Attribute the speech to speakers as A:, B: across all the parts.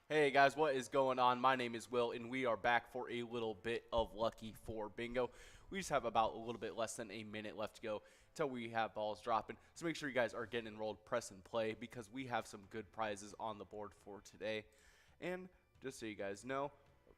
A: Hey guys, what is going on? My name is Will, and we are back for a little bit of Lucky 4 Bingo. We just have about a little bit less than a minute left to go until we have balls dropping. So make sure you guys are getting enrolled, press and play, because we have some good prizes on the board for today. And just so you guys know,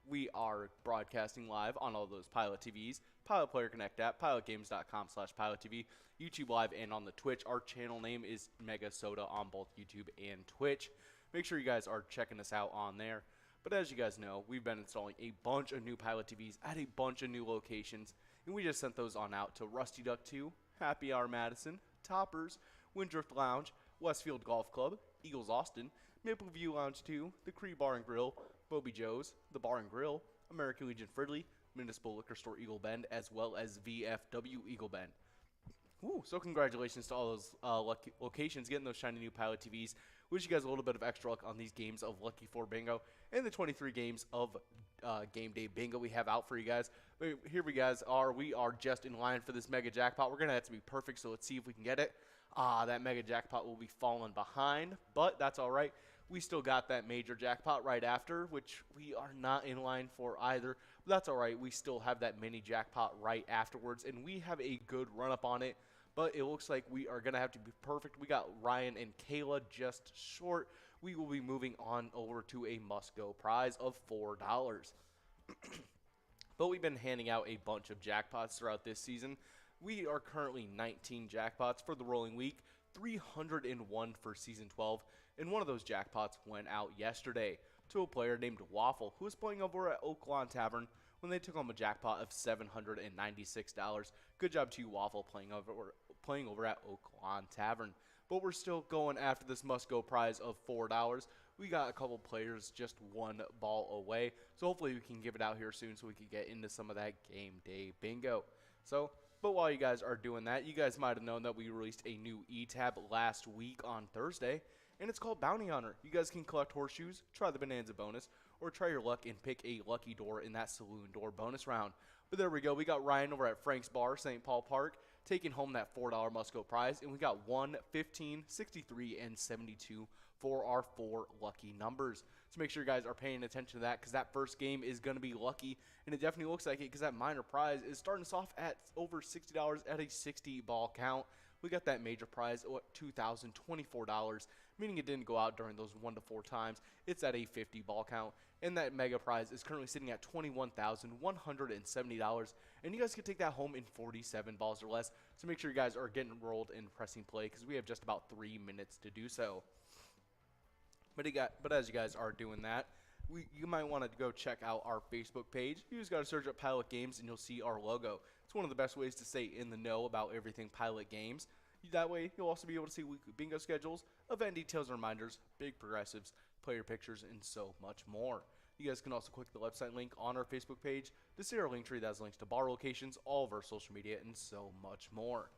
A: we are broadcasting live on all those Pilot TVs, Pilot Player Connect app, pilotgames.com/PilotTV, YouTube Live, and on the Twitch. Our channel name is MegaSota on both YouTube and Twitch. Make sure you guys are checking us out on there. But as you guys know, we've been installing a bunch of new Pilot TVs at a bunch of new locations, and we just sent those on out to Rusty Duck 2, Happy Hour Madison, Toppers, Windrift Lounge, Westfield Golf Club, Eagles Austin, Maple View Lounge 2, the Cree Bar and Grill, Bobby Joe's, the Bar and Grill, American Legion Fridley, Municipal Liquor Store Eagle Bend, as well as VFW Eagle Bend. Ooh, so congratulations to all those lucky locations getting those shiny new Pilot TVs. Wish you guys a little bit of extra luck on these games of Lucky 4 Bingo and the 23 games of Game Day Bingo we have out for you guys. But here we guys are. We are just in line for this Mega Jackpot. We're going to have to be perfect, so let's see if we can get it. That Mega Jackpot will be falling behind, but that's all right. We still got that major jackpot right after, which we are not in line for either. But that's all right. We still have that mini jackpot right afterwards, and we have a good run-up on it. But it looks like we are going to have to be perfect. We got Ryan and Kayla just short. We will be moving on over to a must-go prize of $4. But we've been handing out a bunch of jackpots throughout this season. We are currently 19 jackpots for the rolling week, 301 for Season 12, and one of those jackpots went out yesterday to a player named Waffle, who was playing over at Oak Lawn Tavern when they took home a jackpot of $796. Good job to you, Waffle, playing over at Oak Lawn Tavern. But we're still going after this must-go prize of $4. We got a couple players just one ball away, so hopefully we can give it out here soon so we can get into some of that game day bingo. But while you guys are doing that, you guys might have known that we released a new e-tab last week on Thursday, and it's called Bounty Hunter. You guys can collect horseshoes, try the Bonanza bonus, or try your luck and pick a lucky door in that saloon door bonus round. But there we go. We got Ryan over at Frank's Bar, St. Paul Park, taking home that $4 must-go prize, and we got 1, 15, 63, and 72 for our 4 lucky numbers. So make sure you guys are paying attention to that, because that first game is going to be lucky, and it definitely looks like it, because that minor prize is starting us off at over $60 at a 60 ball count. We got that major prize at $2,024, meaning it didn't go out during those 1 to 4 times. It's at a 50 ball count, and that mega prize is currently sitting at $21,170, and you guys can take that home in 47 balls or less. So make sure you guys are getting enrolled and pressing play, because we have just about 3 minutes to do so. But as you guys are doing that, you might want to go check out our Facebook page. You just got to search up Pilot Games and you'll see our logo. It's one of the best ways to stay in the know about everything Pilot Games. That way, you'll also be able to see weekly bingo schedules, event details and reminders, big progressives, player pictures, and so much more. You guys can also click the website link on our Facebook page to see our link tree that has links to bar locations, all of our social media, and so much more.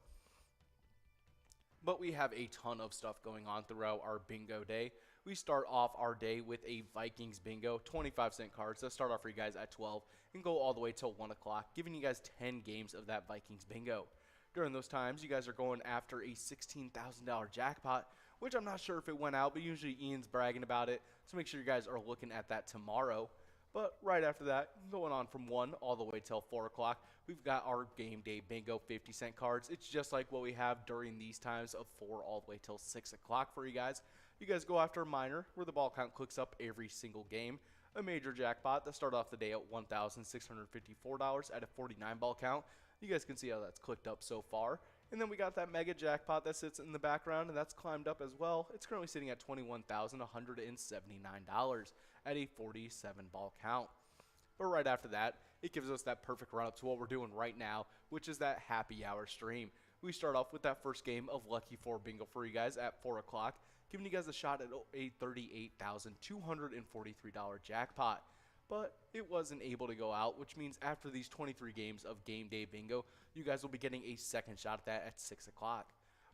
A: But we have a ton of stuff going on throughout our bingo day. We start off our day with a Vikings bingo, 25-cent cards that start off for you guys at 12 and go all the way till 1 o'clock, giving you guys 10 games of that Vikings bingo. During those times, you guys are going after a $16,000 jackpot, which I'm not sure if it went out, but usually Ian's bragging about it, so make sure you guys are looking at that tomorrow. But right after that, going on from 1 all the way till 4 o'clock, we've got our game day bingo 50-cent cards. It's just like what we have during these times of 4 all the way till 6 o'clock for you guys. You guys go after a minor, where the ball count clicks up every single game. A major jackpot that started off the day at $1,654 at a 49 ball count. You guys can see how that's clicked up so far. And then we got that mega jackpot that sits in the background, and that's climbed up as well. It's currently sitting at $21,179 at a 47 ball count. But right after that, it gives us that perfect run up to what we're doing right now, which is that happy hour stream. We start off with that first game of Lucky 4 Bingo for you guys at 4 o'clock, giving you guys a shot at a $38,243 jackpot. But it wasn't able to go out, which means after these 23 games of Game Day Bingo, you guys will be getting a second shot at that at 6 o'clock.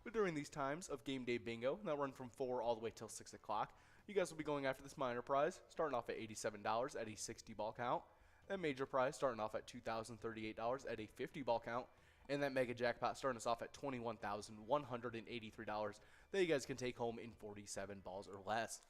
A: But during these times of Game Day Bingo, that run from 4 all the way till 6 o'clock, you guys will be going after this minor prize, starting off at $87 at a 60 ball count. That major prize starting off at $2,038 at a 50 ball count. And that mega jackpot starting us off at $21,183 that you guys can take home in 47 balls or less.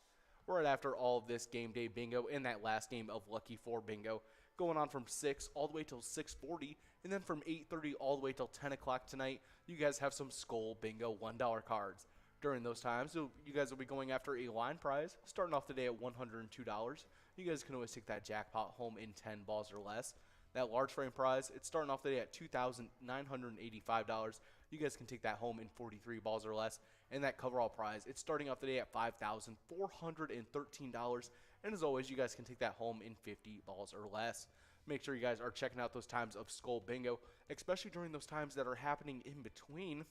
A: right after all of this game day bingo and that last game of Lucky 4 bingo, going on from 6 all the way till 6:40, and then from 8:30 all the way till 10 o'clock tonight, you guys have some Skull Bingo $1 cards. During those times, so you guys will be going after a line prize, starting off the day at $102. You guys can always take that jackpot home in 10 balls or less. That large frame prize, it's starting off the day at $2,985. You guys can take that home in 43 balls or less. And that coverall prize, it's starting off the day at $5,413. And as always, you guys can take that home in 50 balls or less. Make sure you guys are checking out those times of Skull Bingo, especially during those times that are happening in between.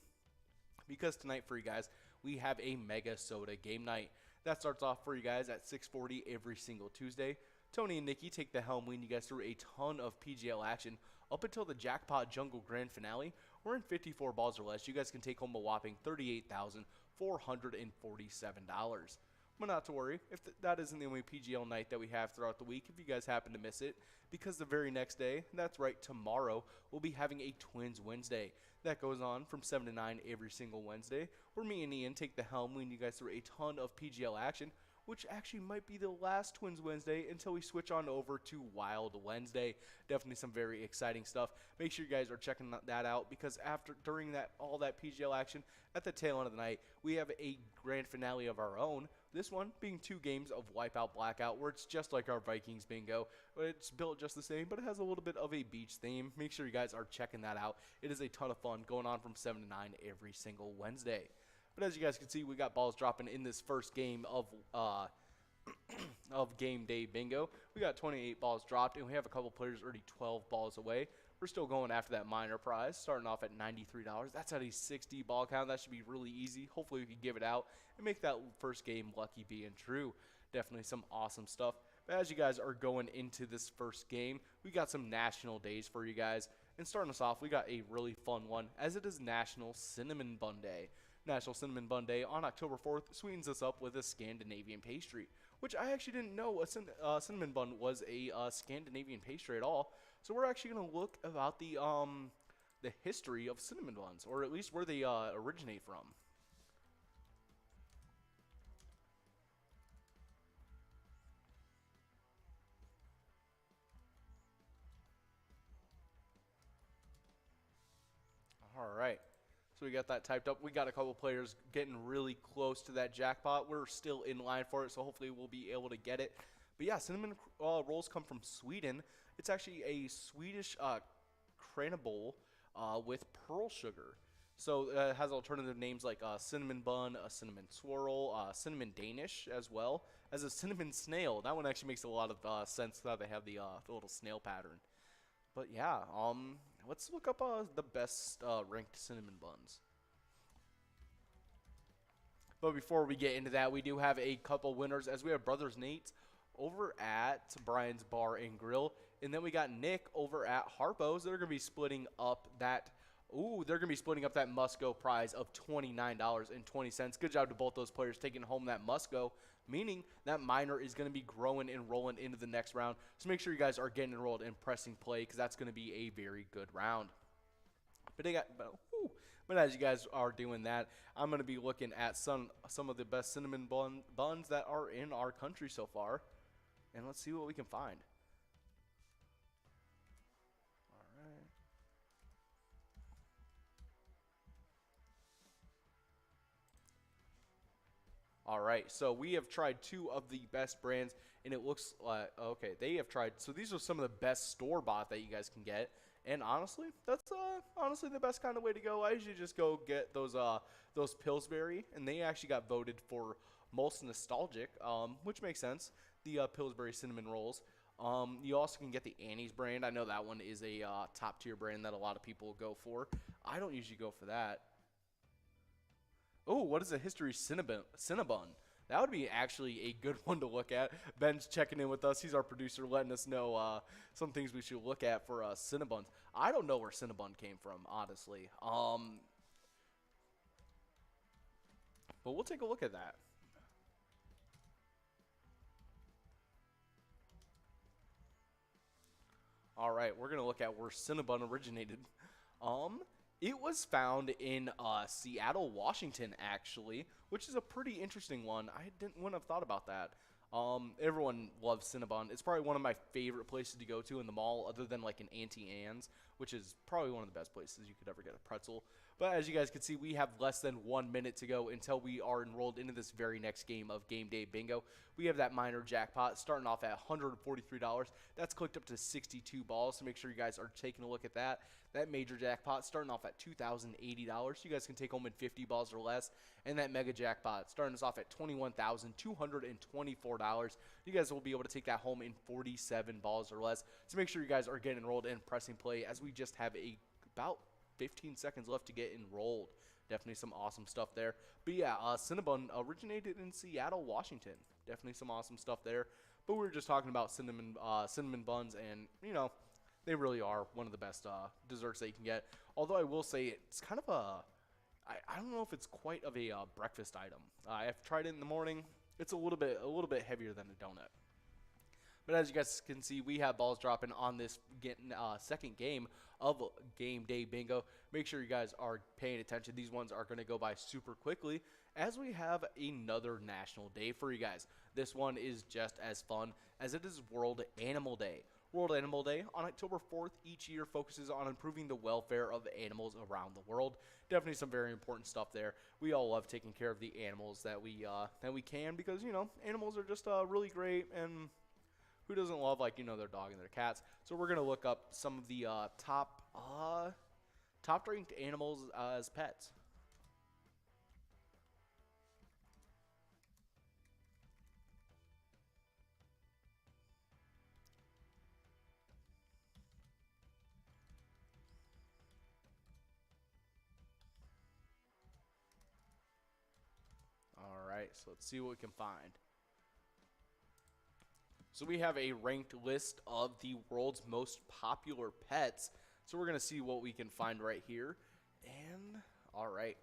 A: Because tonight for you guys, we have a MegaSota game night. That starts off for you guys at 6:40 every single Tuesday. Tony and Nikki take the helm, leading you guys through a ton of PGL action up until the Jackpot Jungle Grand Finale. We're in 54 balls or less. You guys can take home a whopping $38,447. But not to worry, if that isn't the only PGL night that we have throughout the week, if you guys happen to miss it, because the very next day, that's right, tomorrow, we'll be having a TwinsWinsDay. That goes on from 7 to 9 every single Wednesday, where me and Ian take the helm, leading you guys through a ton of PGL action, which actually might be the last TwinsWinsDay until we switch on over to Wild Wednesday. Definitely some very exciting stuff. Make sure you guys are checking that out, because during all that PGL action, at the tail end of the night, we have a grand finale of our own. This one being 2 games of Wipeout Blackout, where it's just like our Vikings bingo. It's built just the same, but it has a little bit of a beach theme. Make sure you guys are checking that out. It is a ton of fun, going on from 7 to 9 every single Wednesday. But as you guys can see, we got balls dropping in this first game of game day bingo. We got 28 balls dropped, and we have a couple players already 12 balls away. We're still going after that minor prize, starting off at $93. That's at a 60 ball count. That should be really easy. Hopefully we can give it out and make that first game lucky being true. Definitely some awesome stuff. But as you guys are going into this first game, we got some national days for you guys. And starting us off, we got a really fun one, as it is National Cinnamon Bun Day. National Cinnamon Bun Day on October 4th sweetens us up with a Scandinavian pastry, which I actually didn't know a cinnamon bun was a Scandinavian pastry at all. So we're actually going to look about the history of cinnamon buns, or at least where they originate from. All right. So we got that typed up. We got a couple players getting really close to that jackpot. We're still in line for it, so hopefully we'll be able to get it. But yeah, cinnamon rolls come from Sweden. It's actually a Swedish Charitable with pearl sugar. So it has alternative names like cinnamon bun, a cinnamon swirl, cinnamon Danish, as well as a cinnamon snail. That one actually makes a lot of sense how they have the little snail pattern. But yeah, let's look up the best ranked cinnamon buns. But before we get into that, we do have a couple winners, as we have Brothers Nate over at Brian's Bar and Grill, and then we got Nick over at Harpo's. They're going to be splitting up that. They're going to be splitting up that Musco prize of $29.20. Good job to both those players taking home that Musco, meaning that minor is going to be growing and rolling into the next round. So make sure you guys are getting enrolled and pressing play, because that's going to be a very good round. But as you guys are doing that, I'm going to be looking at some of the best cinnamon buns that are in our country so far. And let's see what we can find. All right, so we have tried 2 of the best brands, and it looks like, okay, they have tried, so these are some of the best store-bought that you guys can get, and honestly, that's honestly the best kind of way to go. I usually just go get those Pillsbury, and they actually got voted for most nostalgic, which makes sense, the Pillsbury cinnamon rolls. You also can get the Annie's brand. I know that one is a top-tier brand that a lot of people go for. I don't usually go for that. Oh, what is a history Cinnabon? That would be actually a good one to look at. Ben's checking in with us. He's our producer, letting us know some things we should look at for Cinnabons. I don't know where Cinnabon came from, honestly. But we'll take a look at that. All right, we're going to look at where Cinnabon originated. It was found in Seattle, Washington, actually, which is a pretty interesting one. Wouldn't have thought about that. Everyone loves Cinnabon. It's probably one of my favorite places to go to in the mall, other than like an Auntie Anne's, which is probably one of the best places you could ever get a pretzel. But as you guys can see, we have less than 1 minute to go until we are enrolled into this very next game of Game Day Bingo. We have that minor jackpot starting off at $143. That's clicked up to 62 balls, so make sure you guys are taking a look at that. That major jackpot starting off at $2,080. You guys can take home in 50 balls or less. And that mega jackpot starting us off at $21,224. You guys will be able to take that home in 47 balls or less. So make sure you guys are getting enrolled and pressing play, as we just have about 15 seconds left to get enrolled. Definitely some awesome stuff there. But yeah, Cinnabon originated in Seattle, Washington. Definitely some awesome stuff there. But we were just talking about cinnamon buns, and you know, they really are one of the best desserts that you can get. Although I will say it's kind of I don't know if it's quite of a breakfast item. I've tried it in the morning. It's a little bit heavier than a donut. But as you guys can see, we have balls dropping on this second game of Game Day Bingo. Make sure you guys are paying attention. These ones are going to go by super quickly, as we have another national day for you guys. This one is just as fun as it is World Animal Day. World Animal Day on October 4th each year focuses on improving the welfare of animals around the world. Definitely some very important stuff there. We all love taking care of the animals that we can, because you know, animals are just really great, and who doesn't love, like, you know, their dog and their cats? So we're gonna look up some of the top ranked animals as pets. Alright, so let's see what we can find. So we have a ranked list of the world's most popular pets. So we're going to see what we can find right here. And, alright.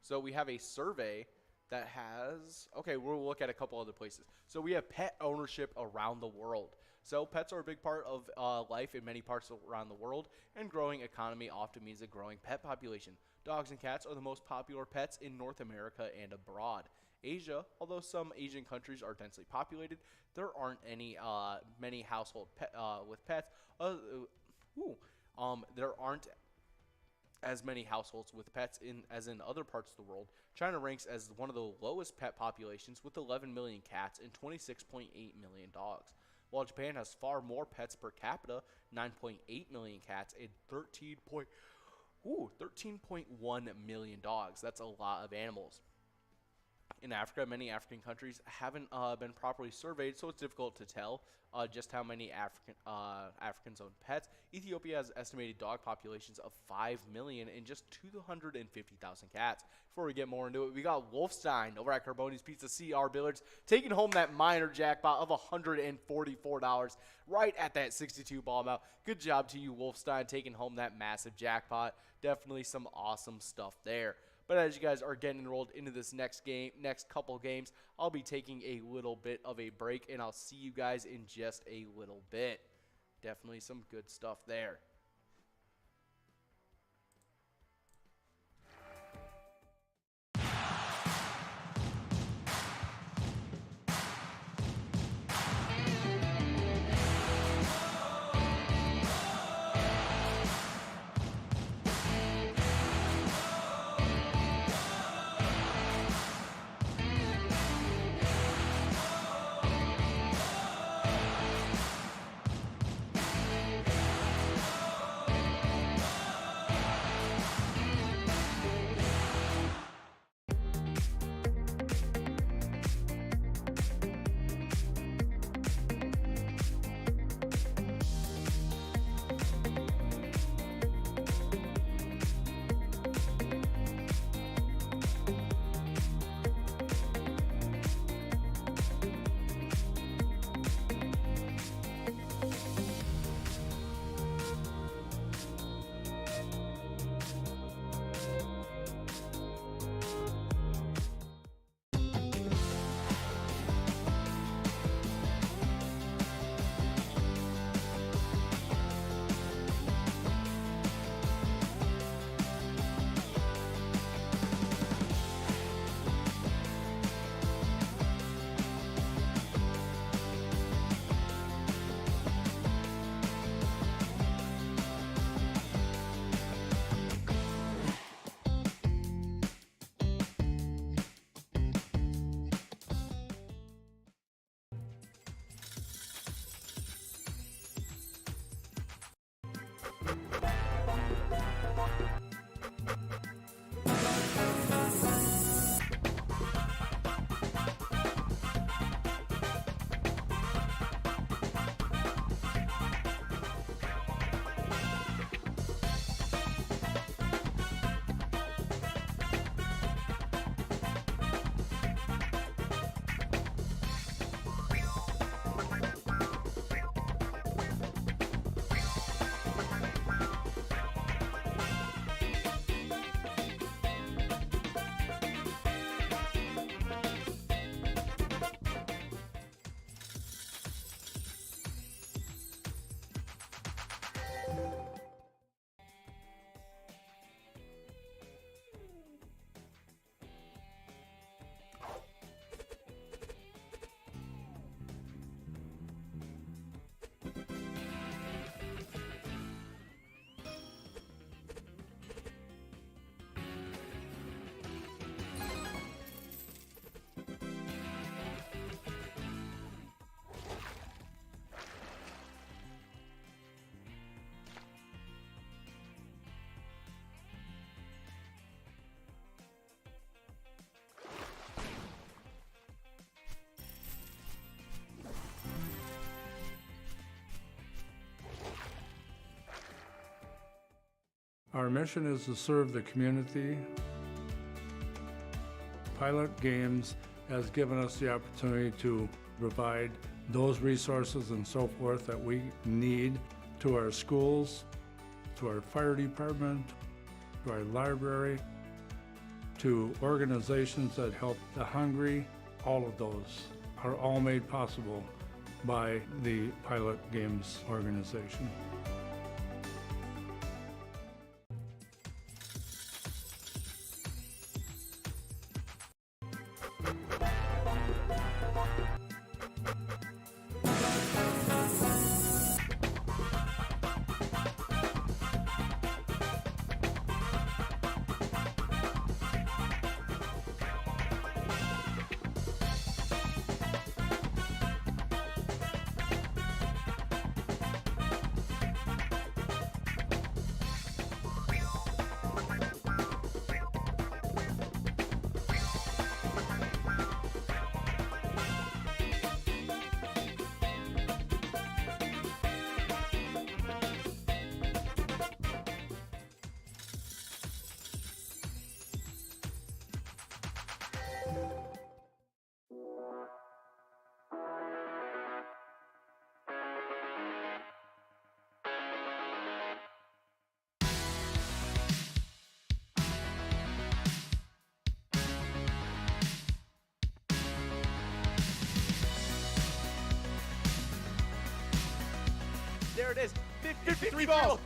A: So we have a survey that has, okay, we'll look at a couple other places. So we have pet ownership around the world. So pets are a big part of life in many parts around the world, and growing economy often means a growing pet population. Dogs and cats are the most popular pets in North America and abroad. Asia, although some Asian countries are densely populated, there aren't many household with pets. There aren't as many households with pets as in other parts of the world. China ranks as one of the lowest pet populations, with 11 million cats and 26.8 million dogs. While Japan has far more pets per capita, 9.8 million cats and 13.1 million dogs. That's a lot of animals. In Africa, many African countries haven't been properly surveyed, so it's difficult to tell just how many Africans own pets. Ethiopia has estimated dog populations of 5 million and just 250,000 cats. Before we get more into it, we got Wolfstein over at Carboni's Pizza CR Billiards taking home that minor jackpot of $144, right at that 62 ball amount. Good job to you, Wolfstein, taking home that massive jackpot. Definitely some awesome stuff there. But as you guys are getting enrolled into this next couple games, I'll be taking a little bit of a break, and I'll see you guys in just a little bit. Definitely some good stuff there.
B: Our mission is to serve the community. Pilot Games has given us the opportunity to provide those resources and so forth that we need to our schools, to our fire department, to our library, to organizations that help the hungry. All of those are all made possible by the Pilot Games organization.
A: There it is. 53 balls.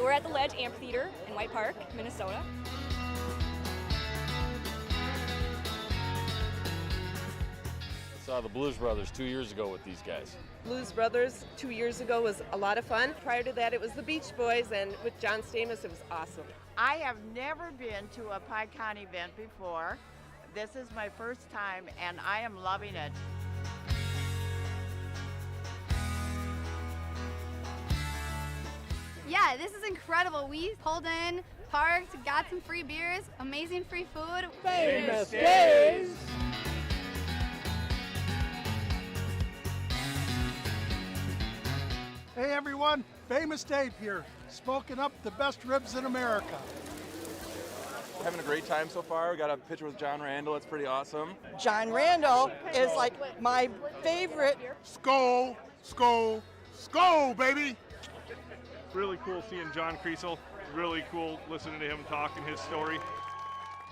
C: we're at the Ledge Amphitheater in White Park, Minnesota.
D: Saw the Blues Brothers 2 years ago with these guys.
E: Blues Brothers 2 years ago was a lot of fun. Prior to that, it was the Beach Boys, and with John Stamos, it was awesome.
F: I have never been to a PyCon event before. This is my first time, and I am loving it.
G: Yeah, this is incredible. We pulled in, parked, got some free beers, amazing free food.
H: Famous Days!
I: Hey everyone, Famous Dave here, smoking up the best ribs in America.
J: Having a great time so far. We got a picture with John Randall. It's pretty awesome.
E: John Randall is like my favorite.
I: Skol, skol, skol, baby!
K: Really cool seeing John Kriesel. Really cool listening to him talking his story.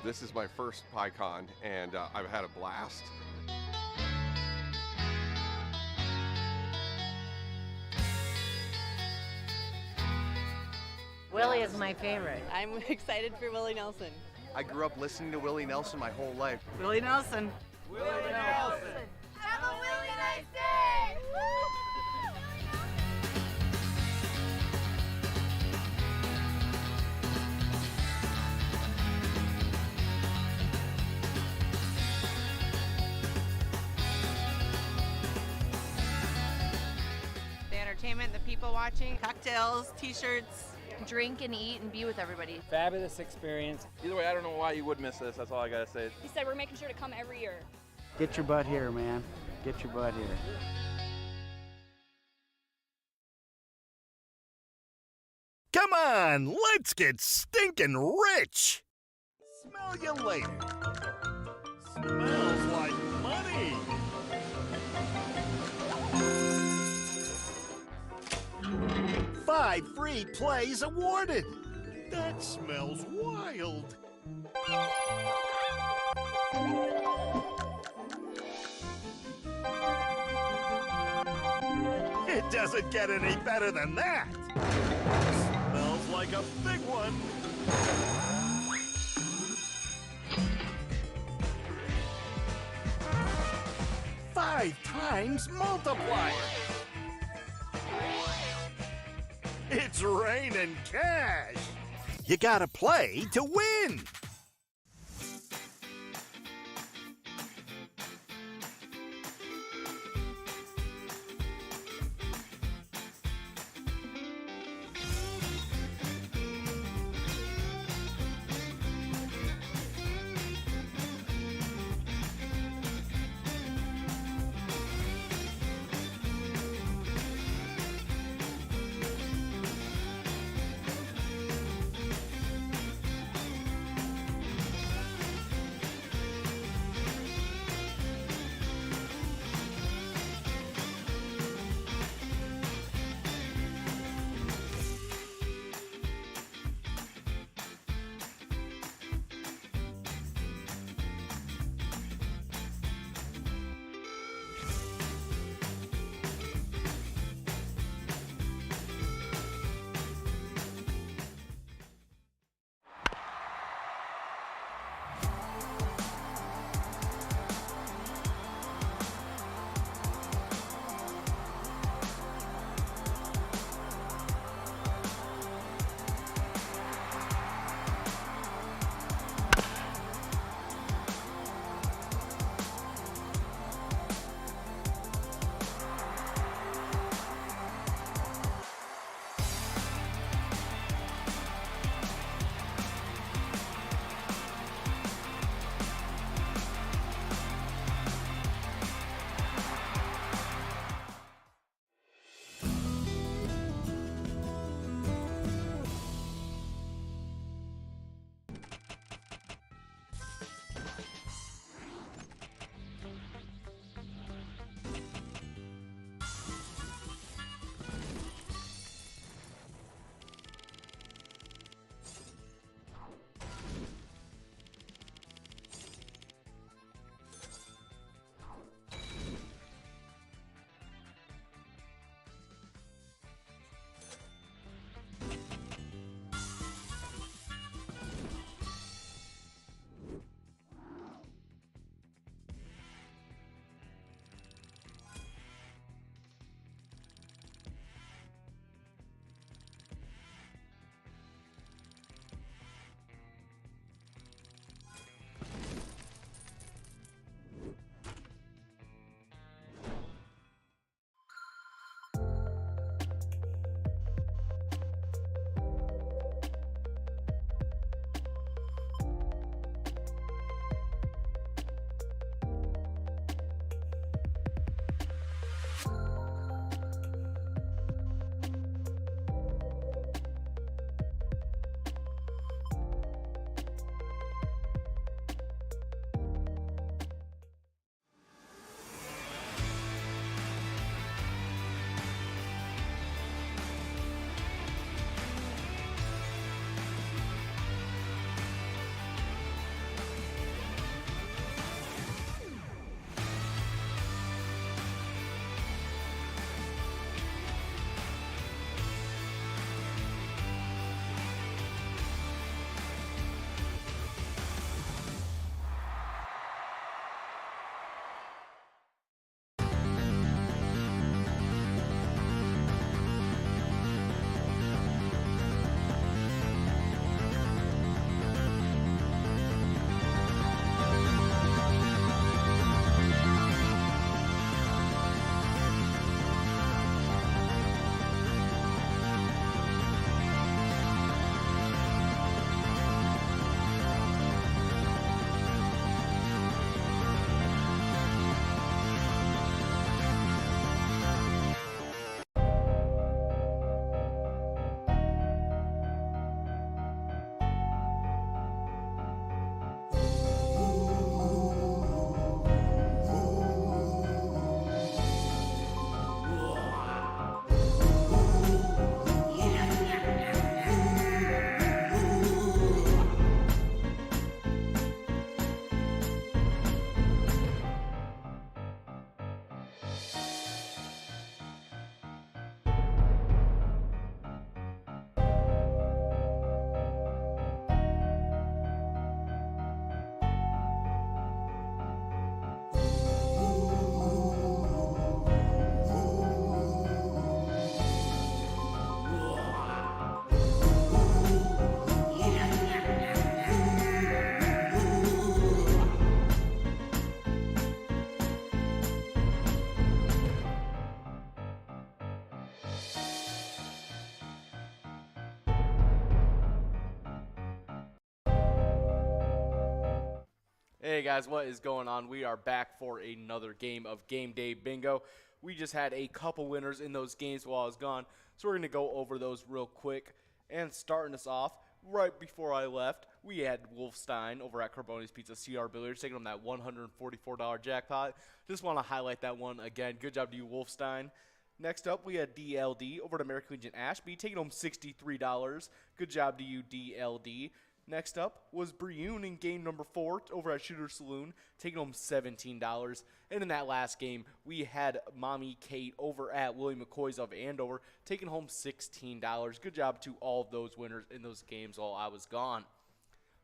L: This is my first PyCon, and I've had a blast.
F: Willie is my favorite.
E: I'm excited for Willie Nelson.
L: I grew up listening to Willie Nelson my whole life.
F: Willie Nelson.
K: Willie Nelson.
G: Have a really nice day!
E: The entertainment, the people watching, cocktails, t-shirts, drink and eat and be with everybody.
H: Fabulous experience.
J: Either way, I don't know why you would miss this. That's all I gotta say.
C: He said we're making sure to come every year.
H: Get your butt here, man. Get your butt here.
M: Come on, let's get stinking rich. Smell you later. Smells like money. Five free plays awarded. That smells wild. It doesn't get any better than that. Smells like a big one. Five times multiplier. It's raining cash. You gotta play to win.
A: Hey guys, what is going on? We are back for another game of Game Day Bingo. We just had a couple winners in those games while I was gone, so we're going to go over those real quick. And starting us off, right before I left, we had Wolfstein over at Carboni's Pizza CR Billiards taking on that $144 jackpot. Just want to highlight that one again. Good job to you, Wolfstein. Next up, we had DLD over at American Legion Ashby taking home $63. Good job to you, DLD. Next up was Brioon in game number 4 over at Shooter Saloon, taking home $17. And in that last game, we had Mommy Kate over at Willie McCoy's of Andover, taking home $16. Good job to all of those winners in those games while I was gone.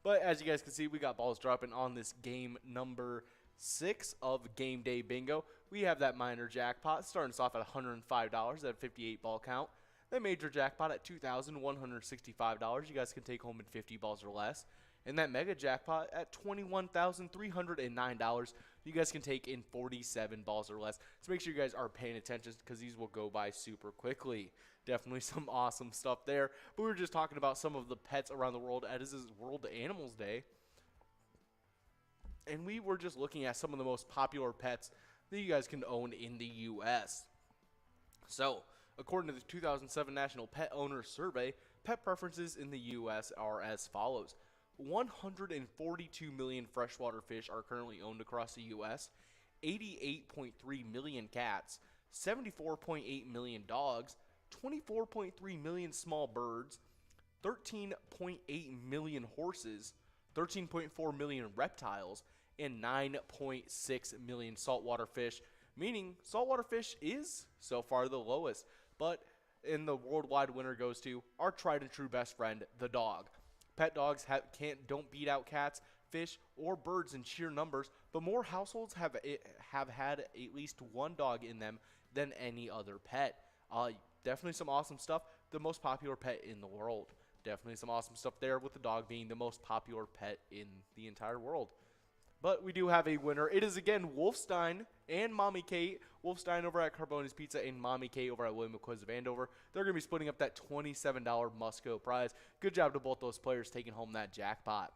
A: But as you guys can see, we got balls dropping on this game number 6 of Game Day Bingo. We have that minor jackpot starting us off at $105 at a 58 ball count. That major jackpot at $2,165. You guys can take home in 50 balls or less. And that mega jackpot at $21,309. You guys can take in 47 balls or less. So make sure you guys are paying attention because these will go by super quickly. Definitely some awesome stuff there. But we were just talking about some of the pets around the world as this is World Animals Day. And we were just looking at some of the most popular pets that you guys can own in the U.S. So, according to the 2007 National Pet Owner Survey, pet preferences in the U.S. are as follows. 142 million freshwater fish are currently owned across the U.S., 88.3 million cats, 74.8 million dogs, 24.3 million small birds, 13.8 million horses, 13.4 million reptiles, and 9.6 million saltwater fish, meaning saltwater fish is so far the lowest. But in the worldwide winner goes to our tried and true best friend, the dog. Pet dogs don't beat out cats, fish, or birds in sheer numbers, but more households have had at least one dog in them than any other pet. Definitely some awesome stuff. The most popular pet in the world. Definitely some awesome stuff there with the dog being the most popular pet in the entire world. But we do have a winner. It is again Wolfstein and Mommy Kate. Wolfstein over at Carboni's Pizza and Mommy Kate over at William McCoy's of Andover. They're going to be splitting up that $27 Musco prize. Good job to both those players taking home that jackpot.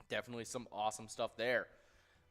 A: Definitely some awesome stuff there.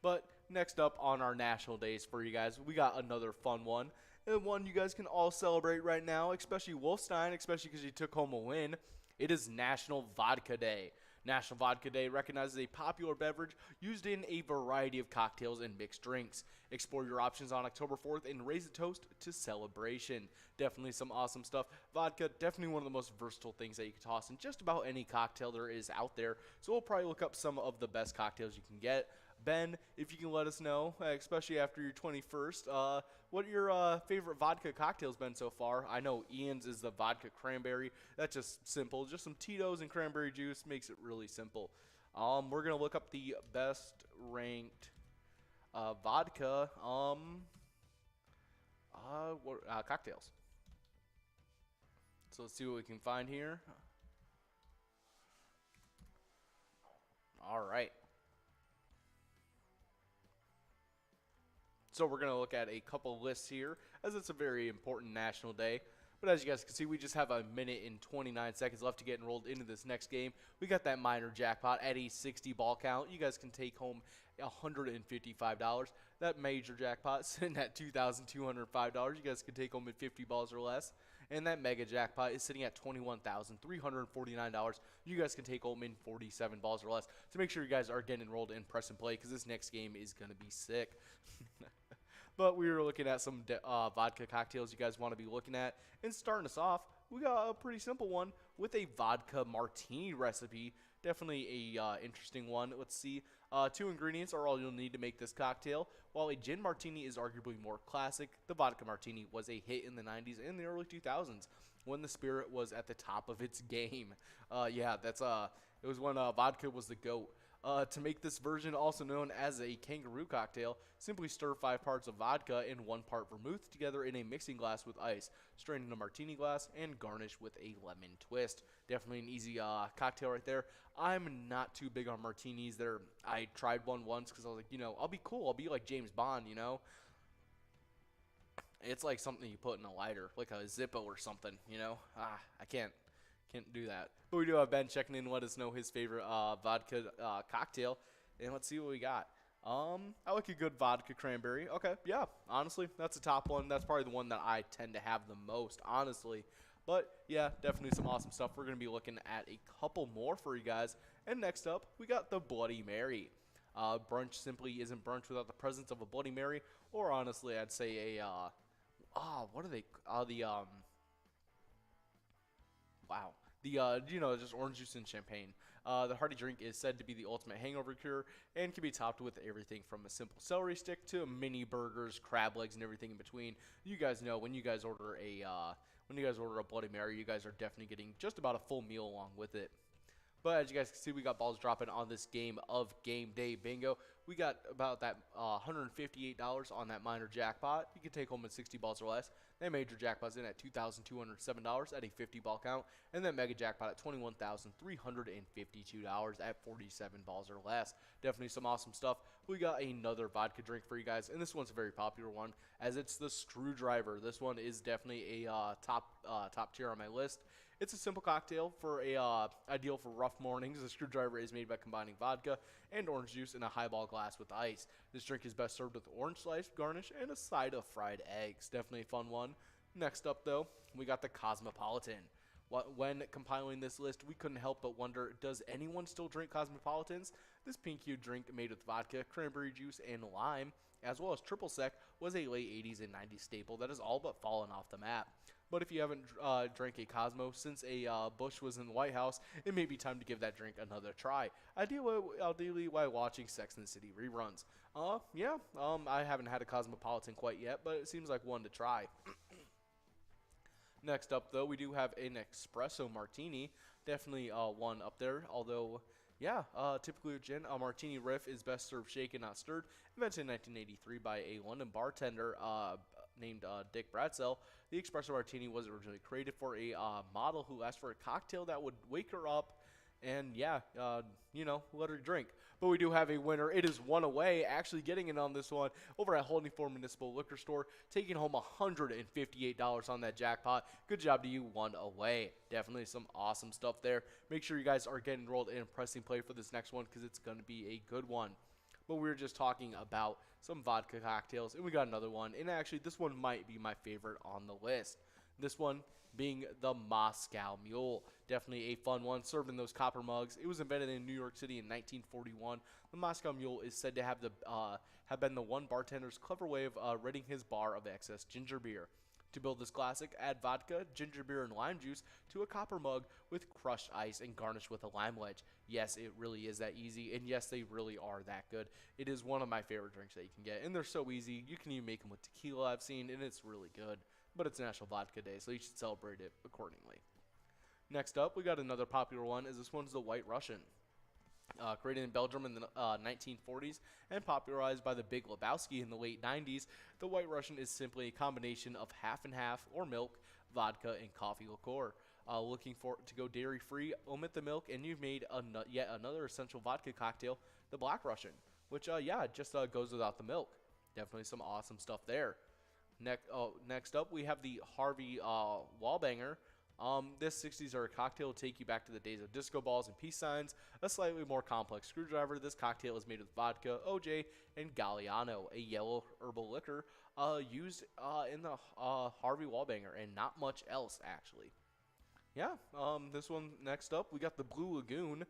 A: But next up on our national days for you guys, we got another fun one. And one you guys can all celebrate right now, especially Wolfstein, especially because he took home a win. It is National Vodka Day. National Vodka Day recognizes a popular beverage used in a variety of cocktails and mixed drinks. Explore your options on October 4th and raise a toast to celebration. Definitely some awesome stuff. Vodka, definitely one of the most versatile things that you can toss in just about any cocktail there is out there. So we'll probably look up some of the best cocktails you can get. Ben, if you can let us know, especially after your 21st, what your favorite vodka cocktail's been so far. I know Ian's is the vodka cranberry. That's just simple. Just some Tito's and cranberry juice makes it really simple. We're going to look up the best ranked vodka cocktails. So let's see what we can find here. All right. So we're going to look at a couple lists here, as it's a very important national day. But as you guys can see, we just have a minute and 29 seconds left to get enrolled into this next game. We got that minor jackpot at a 60 ball count. You guys can take home $155. That major jackpot sitting at $2,205. You guys can take home in 50 balls or less. And that mega jackpot is sitting at $21,349. You guys can take home in 47 balls or less. So make sure you guys are getting enrolled in press and play because this next game is going to be sick. But we were looking at some vodka cocktails you guys want to be looking at. And starting us off, we got a pretty simple one with a vodka martini recipe. Definitely a interesting one. Let's see. 2 ingredients are all you'll need to make this cocktail. While a gin martini is arguably more classic, the vodka martini was a hit in the 90s and the early 2000s when the spirit was at the top of its game. Yeah, that's it was when vodka was the GOAT. To make this version, also known as a kangaroo cocktail, simply stir 5 parts of vodka and 1 part vermouth together in a mixing glass with ice. Strain in a martini glass and garnish with a lemon twist. Definitely an easy cocktail right there. I'm not too big on martinis. I tried one once because I was like, you know, I'll be cool. I'll be like James Bond, you know. It's like something you put in a lighter, like a Zippo or something, you know. I can't do that. But we do have Ben checking in, let us know his favorite vodka cocktail, and let's see what we got. I like a good vodka cranberry. Okay, yeah, honestly, that's the top one. That's probably the one that I tend to have the most, honestly. But yeah, definitely some awesome stuff. We're going to be looking at a couple more for you guys. And next up, we got the Bloody Mary. Brunch simply isn't brunch without the presence of a Bloody Mary, or honestly, I'd say a, what are they, wow. Just orange juice and champagne. The hearty drink is said to be the ultimate hangover cure and can be topped with everything from a simple celery stick to mini burgers, crab legs, and everything in between. You guys know when you guys order a Bloody Mary, you guys are definitely getting just about a full meal along with it. But as you guys can see, we got balls dropping on this game of Game Day Bingo. We got about that $158 on that minor jackpot. You can take home with 60 balls or less. That major jackpot's in at $2,207 at a 50 ball count. And that mega jackpot at $21,352 at 47 balls or less. Definitely some awesome stuff. We got another vodka drink for you guys. And this one's a very popular one as it's the Screwdriver. This one is definitely a top tier on my list. It's a simple cocktail for ideal for rough mornings. The Screwdriver is made by combining vodka and orange juice in a highball glass with ice. This drink is best served with orange slice, garnish, and a side of fried eggs. Definitely a fun one. Next up, though, we got the Cosmopolitan. When compiling this list, we couldn't help but wonder, does anyone still drink Cosmopolitans? This pink hued drink made with vodka, cranberry juice, and lime, as well as triple sec, was a late 80s and 90s staple that has all but fallen off the map. But if you haven't drank a Cosmo since a Bush was in the White House, it may be time to give that drink another try. Ideally while watching Sex and the City reruns. I haven't had a Cosmopolitan quite yet, but it seems like one to try. Next up, though, we do have an espresso martini. Definitely one up there, although, typically a martini riff is best served shaken, not stirred. Invented in 1983 by a London bartender named Dick Bradsell. The espresso martini was originally created for a model who asked for a cocktail that would wake her up and, let her drink. But we do have a winner. It is one away, actually getting it on this one over at Holding Four Municipal Liquor Store, taking home $158 on that jackpot. Good job to you, one away. Definitely some awesome stuff there. Make sure you guys are getting enrolled and pressing play for this next one because it's going to be a good one. But we were just talking about some vodka cocktails, and we got another one. And actually, this one might be my favorite on the list. This one being the Moscow Mule. Definitely a fun one, served in those copper mugs. It was invented in New York City in 1941. The Moscow Mule is said to have been the one bartender's clever way of ridding his bar of excess ginger beer. To build this classic, add vodka, ginger beer, and lime juice to a copper mug with crushed ice and garnish with a lime wedge. Yes, it really is that easy, and yes, they really are that good. It is one of my favorite drinks that you can get, and they're so easy. You can even make them with tequila, I've seen, and it's really good. But it's National Vodka Day, so you should celebrate it accordingly. Next up, we got another popular one, as this one's the White Russian. Created in Belgium in the 1940s and popularized by the Big Lebowski in the late 90s, the White Russian is simply a combination of half and half or milk, vodka, and coffee liqueur. Looking to go dairy-free, omit the milk, and you've made yet another essential vodka cocktail, the Black Russian, which, just goes without the milk. Definitely some awesome stuff there. Next up, we have the Harvey Wallbanger. This 60s era cocktail will take you back to the days of disco balls and peace signs. A slightly more complex screwdriver, this cocktail is made with vodka, OJ, and Galliano, a yellow herbal liquor used in the Harvey Wallbanger, and not much else, actually. This one next up, we got the Blue Lagoon.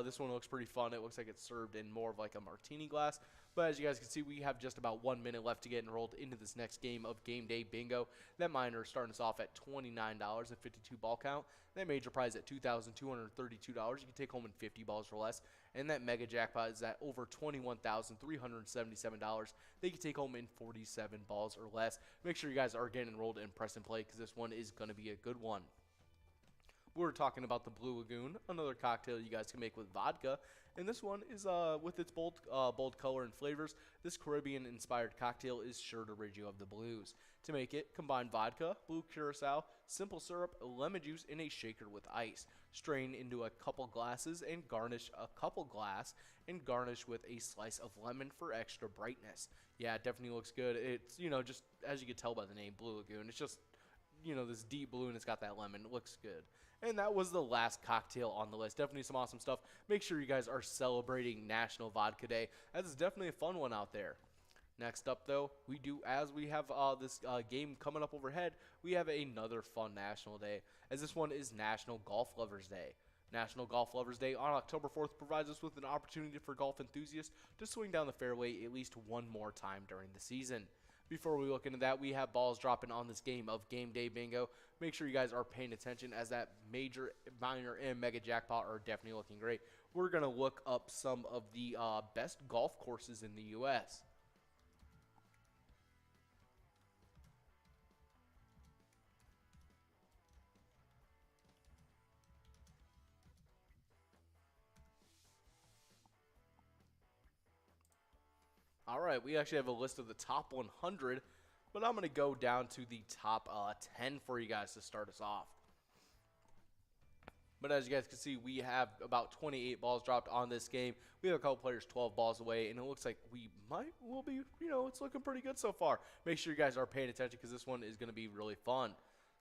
A: This one looks pretty fun. It looks like it's served in more of like a martini glass. But as you guys can see, we have just about 1 minute left to get enrolled into this next game of Game Day Bingo. That minor is starting us off at $29 at 52 ball count. That major prize at $2,232. You can take home in 50 balls or less. And that mega jackpot is at over $21,377. They can take home in 47 balls or less. Make sure you guys are getting enrolled and press and play because this one is going to be a good one. We're talking about the Blue Lagoon, another cocktail you guys can make with vodka, and this one is with its bold color and flavors. This Caribbean-inspired cocktail is sure to rid you of the blues. To make it, combine vodka, blue curacao, simple syrup, lemon juice in a shaker with ice. Strain into a couple glasses and garnish with a slice of lemon for extra brightness. Yeah, it definitely looks good. It's just as you can tell by the name, Blue Lagoon. It's just this deep blue, and it's got that lemon. It looks good. And that was the last cocktail on the list. Definitely some awesome stuff. Make sure you guys are celebrating National Vodka Day, as it's definitely a fun one out there. Next up, though, as we have this game coming up overhead, we have another fun national day, as this one is National Golf Lovers Day. National Golf Lovers Day on October 4th provides us with an opportunity for golf enthusiasts to swing down the fairway at least one more time during the season. Before we look into that, we have balls dropping on this game of Game Day Bingo. Make sure you guys are paying attention, as that major, minor, and mega jackpot are definitely looking great. We're going to look up some of the best golf courses in the U.S. All right, we actually have a list of the top 100, but I'm going to go down to the top 10 for you guys to start us off. But as you guys can see, we have about 28 balls dropped on this game. We have a couple players 12 balls away, and it looks like we'll be, it's looking pretty good so far. Make sure you guys are paying attention, because this one is going to be really fun.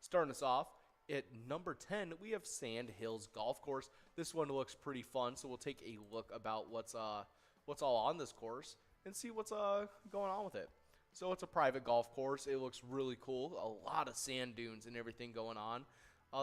A: Starting us off, at number 10, we have Sand Hills Golf Course. This one looks pretty fun, so we'll take a look about what's all on this course and see what's going on with it. So it's a private golf course. It looks really cool. A lot of sand dunes and everything going on.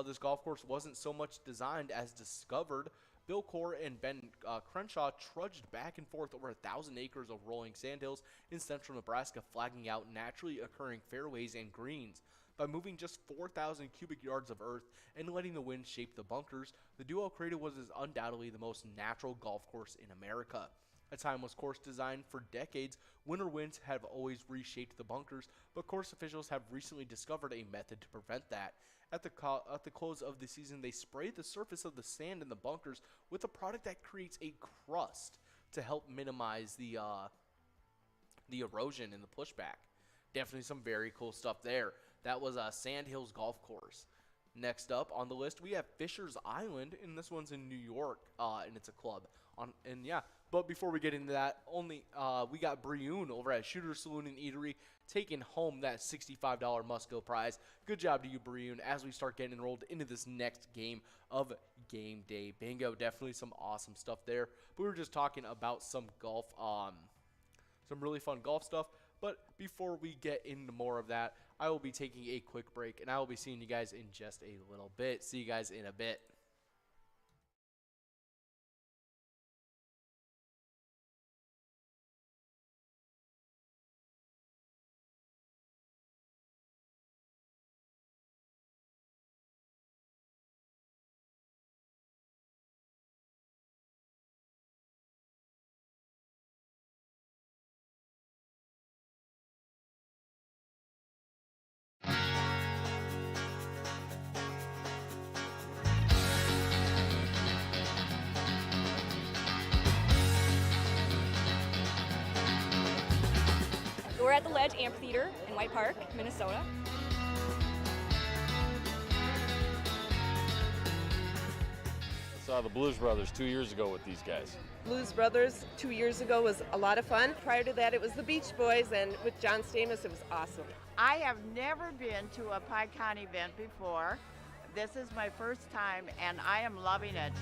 A: This golf course wasn't so much designed as discovered. Bill Core and Ben Crenshaw trudged back and forth over 1,000 acres of rolling sandhills in central Nebraska, flagging out naturally occurring fairways and greens. By moving just 4,000 cubic yards of earth and letting the wind shape the bunkers, the duo created what is undoubtedly the most natural golf course in America. A timeless course designed for decades, winter winds have always reshaped the bunkers, but course officials have recently discovered a method to prevent that. At the close of the season, they sprayed the surface of the sand in the bunkers with a product that creates a crust to help minimize the erosion and the pushback. Definitely some very cool stuff there. That was Sand Hills Golf Course. Next up on the list, we have Fisher's Island, and this one's in New York, and it's a club. But before we get into that, we got Brioon over at Shooter Saloon and Eatery taking home that $65 must-go prize. Good job to you, Brioon, as we start getting enrolled into this next game of Game Day Bingo. Definitely some awesome stuff there. But we were just talking about some golf, some really fun golf stuff. But before we get into more of that, I will be taking a quick break, and I will be seeing you guys in just a little bit. See you guys in a bit.
C: We're at the Ledge Amphitheater in White Park, Minnesota.
D: I saw the Blues Brothers 2 years ago with these guys.
E: Blues Brothers 2 years ago was a lot of fun. Prior to that, it was the Beach Boys, and with John Stamos, it was awesome.
F: I have never been to a PyCon event before. This is my first time, and I am loving it.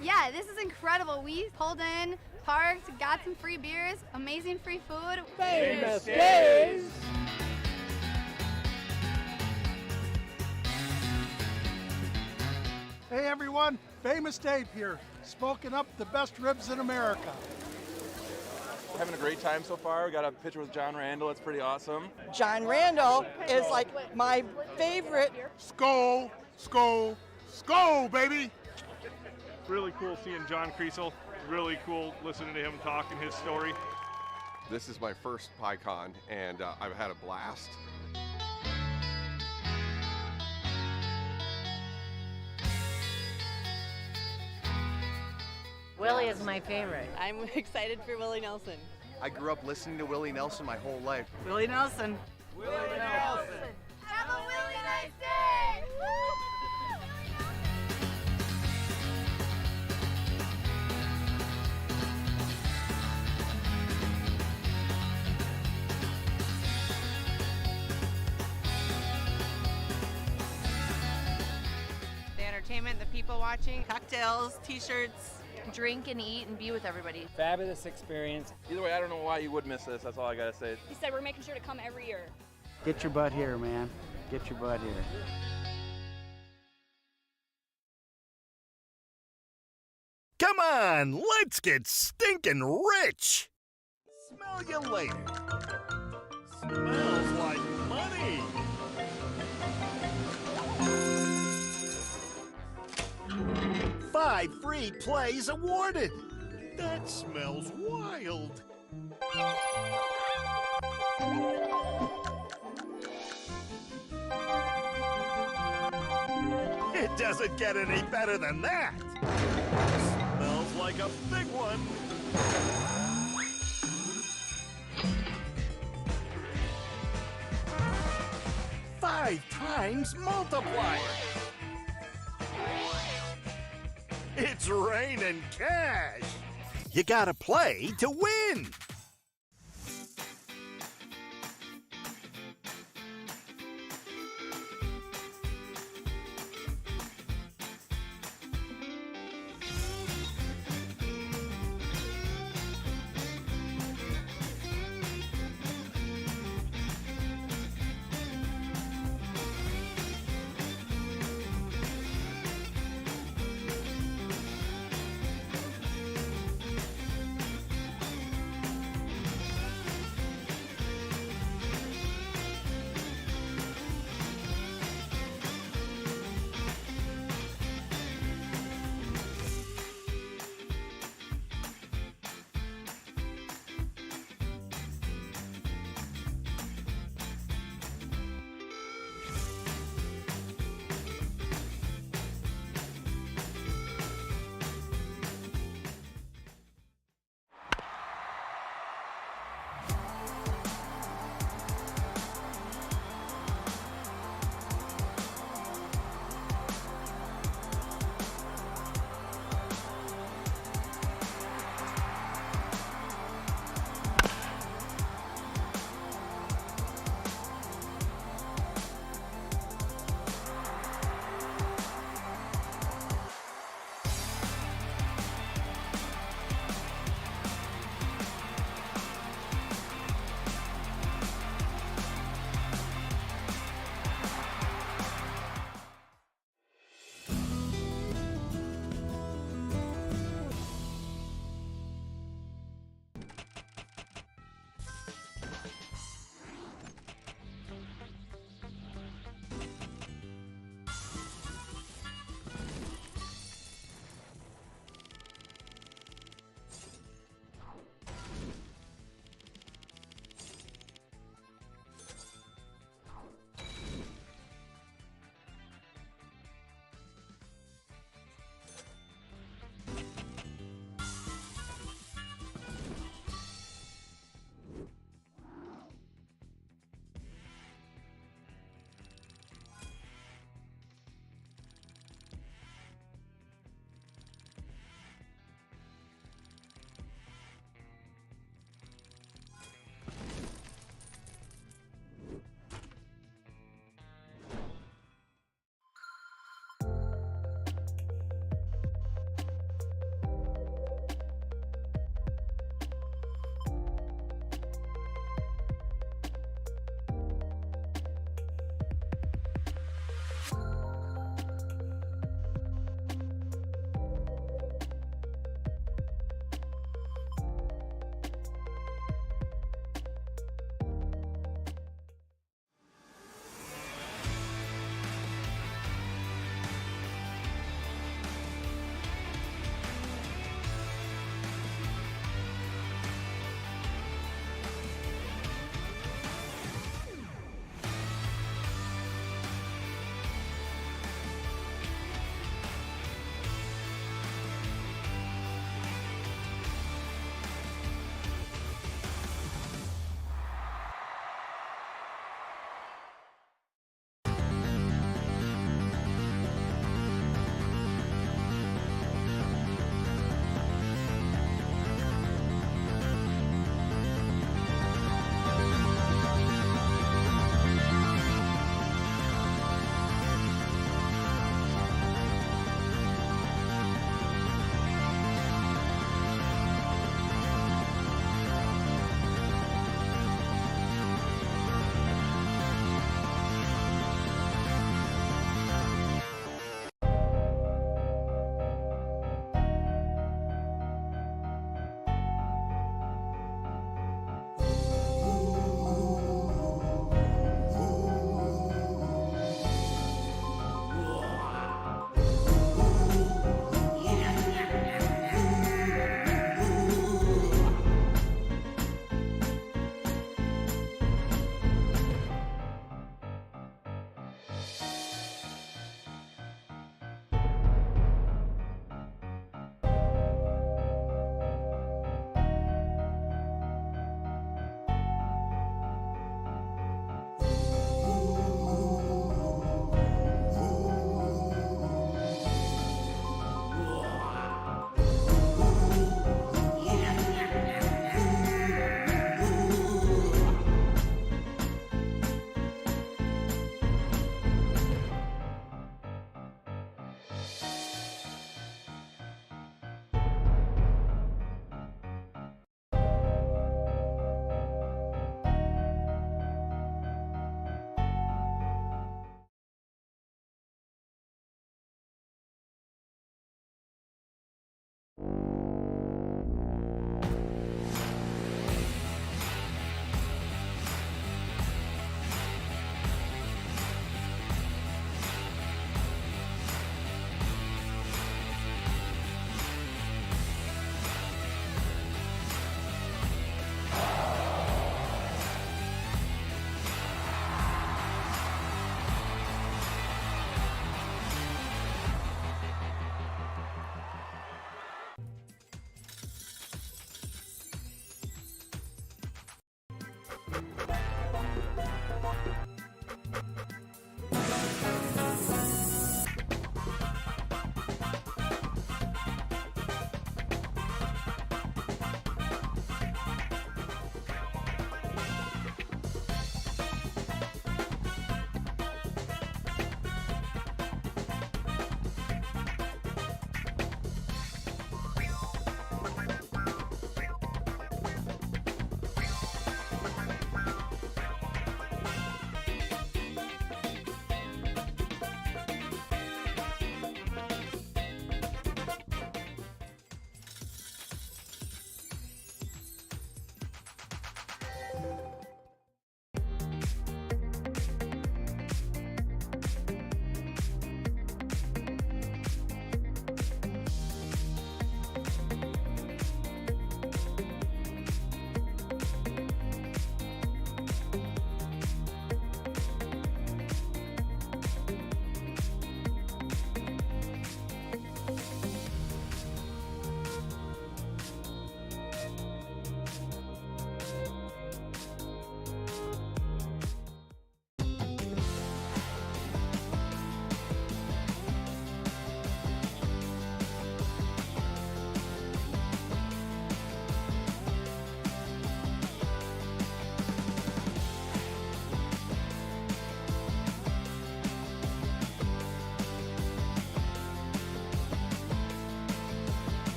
G: Yeah, this is incredible. We pulled in, parked, got some free beers, amazing free food.
H: Famous days!
I: Hey everyone, Famous Dave here, smoking up the best ribs in America.
J: Having a great time so far. We got a picture with John Randall. It's pretty awesome.
N: John Randall is like my favorite.
M: Skol, skol, skol, baby!
K: Really cool seeing John Creasel. Really cool listening to him talk and his story.
L: This is my first PyCon, and I've had a blast.
O: Willie is my favorite.
P: I'm excited for Willie Nelson.
Q: I grew up listening to Willie Nelson my whole life.
P: Willie Nelson.
G: Willie Nelson. Have a Willie nice day!
P: entertainment, the people watching.
N: Cocktails, t-shirts.
P: Drink and eat and be with everybody.
O: Fabulous experience.
J: Either way, I don't know why you would miss this. That's all I gotta say.
C: He said we're making sure to come every year.
O: Get your butt here, man. Get your butt here.
M: Come on, let's get stinking rich. Smell you later. Smells like money. Five free plays awarded. That smells wild. It doesn't get any better than that. Smells like a big one. Five times multiplier. It's raining cash. You gotta play to win.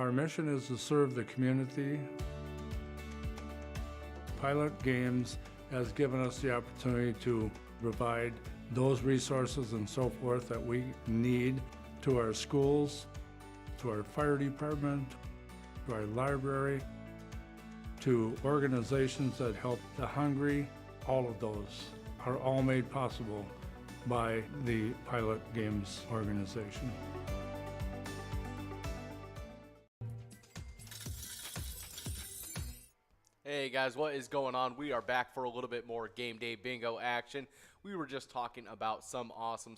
B: Our mission is to serve the community. Pilot Games has given us the opportunity to provide those resources and so forth that we need to our schools, to our fire department, to our library, to organizations that help the hungry. All of those are all made possible by the Pilot Games organization.
A: Hey guys, what is going on? We are back for a little bit more game day bingo action. We were just talking about some awesome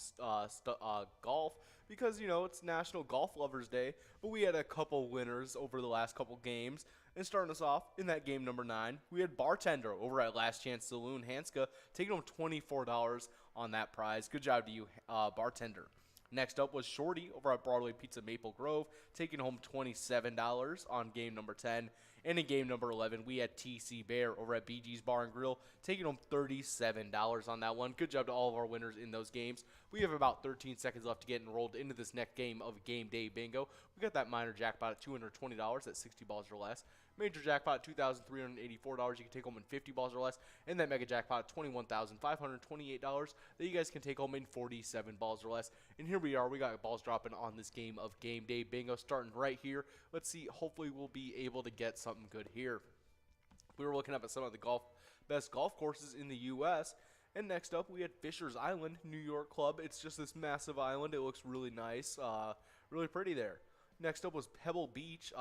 A: golf because, you know, it's National Golf Lovers Day, but we had a couple winners over the last couple games. And starting us off in that game number 9, we had Bartender over at Last Chance Saloon, Hanska, taking home $24 on that prize. Good job to you, Bartender. Next up was Shorty over at Broadway Pizza Maple Grove, taking home $27 on game number 10. And in game number 11, we had TC Bear over at BG's Bar and Grill, taking home $37 on that one. Good job to all of our winners in those games. We have about 13 seconds left to get enrolled into this next game of Game Day Bingo. We got that minor jackpot at $220 at 60 balls or less. Major jackpot at $2,384. You can take home in 50 balls or less. And that mega jackpot at $21,528 that you guys can take home in 47 balls or less. And here we are. We got balls dropping on this game of Game Day Bingo starting right here. Let's see. Hopefully we'll be able to get something good here. We were looking up at some of the best golf courses in the U.S. And next up we had Fisher's Island, New York Club. It's just this massive island. It looks really nice. Really pretty there. Next up was Pebble Beach,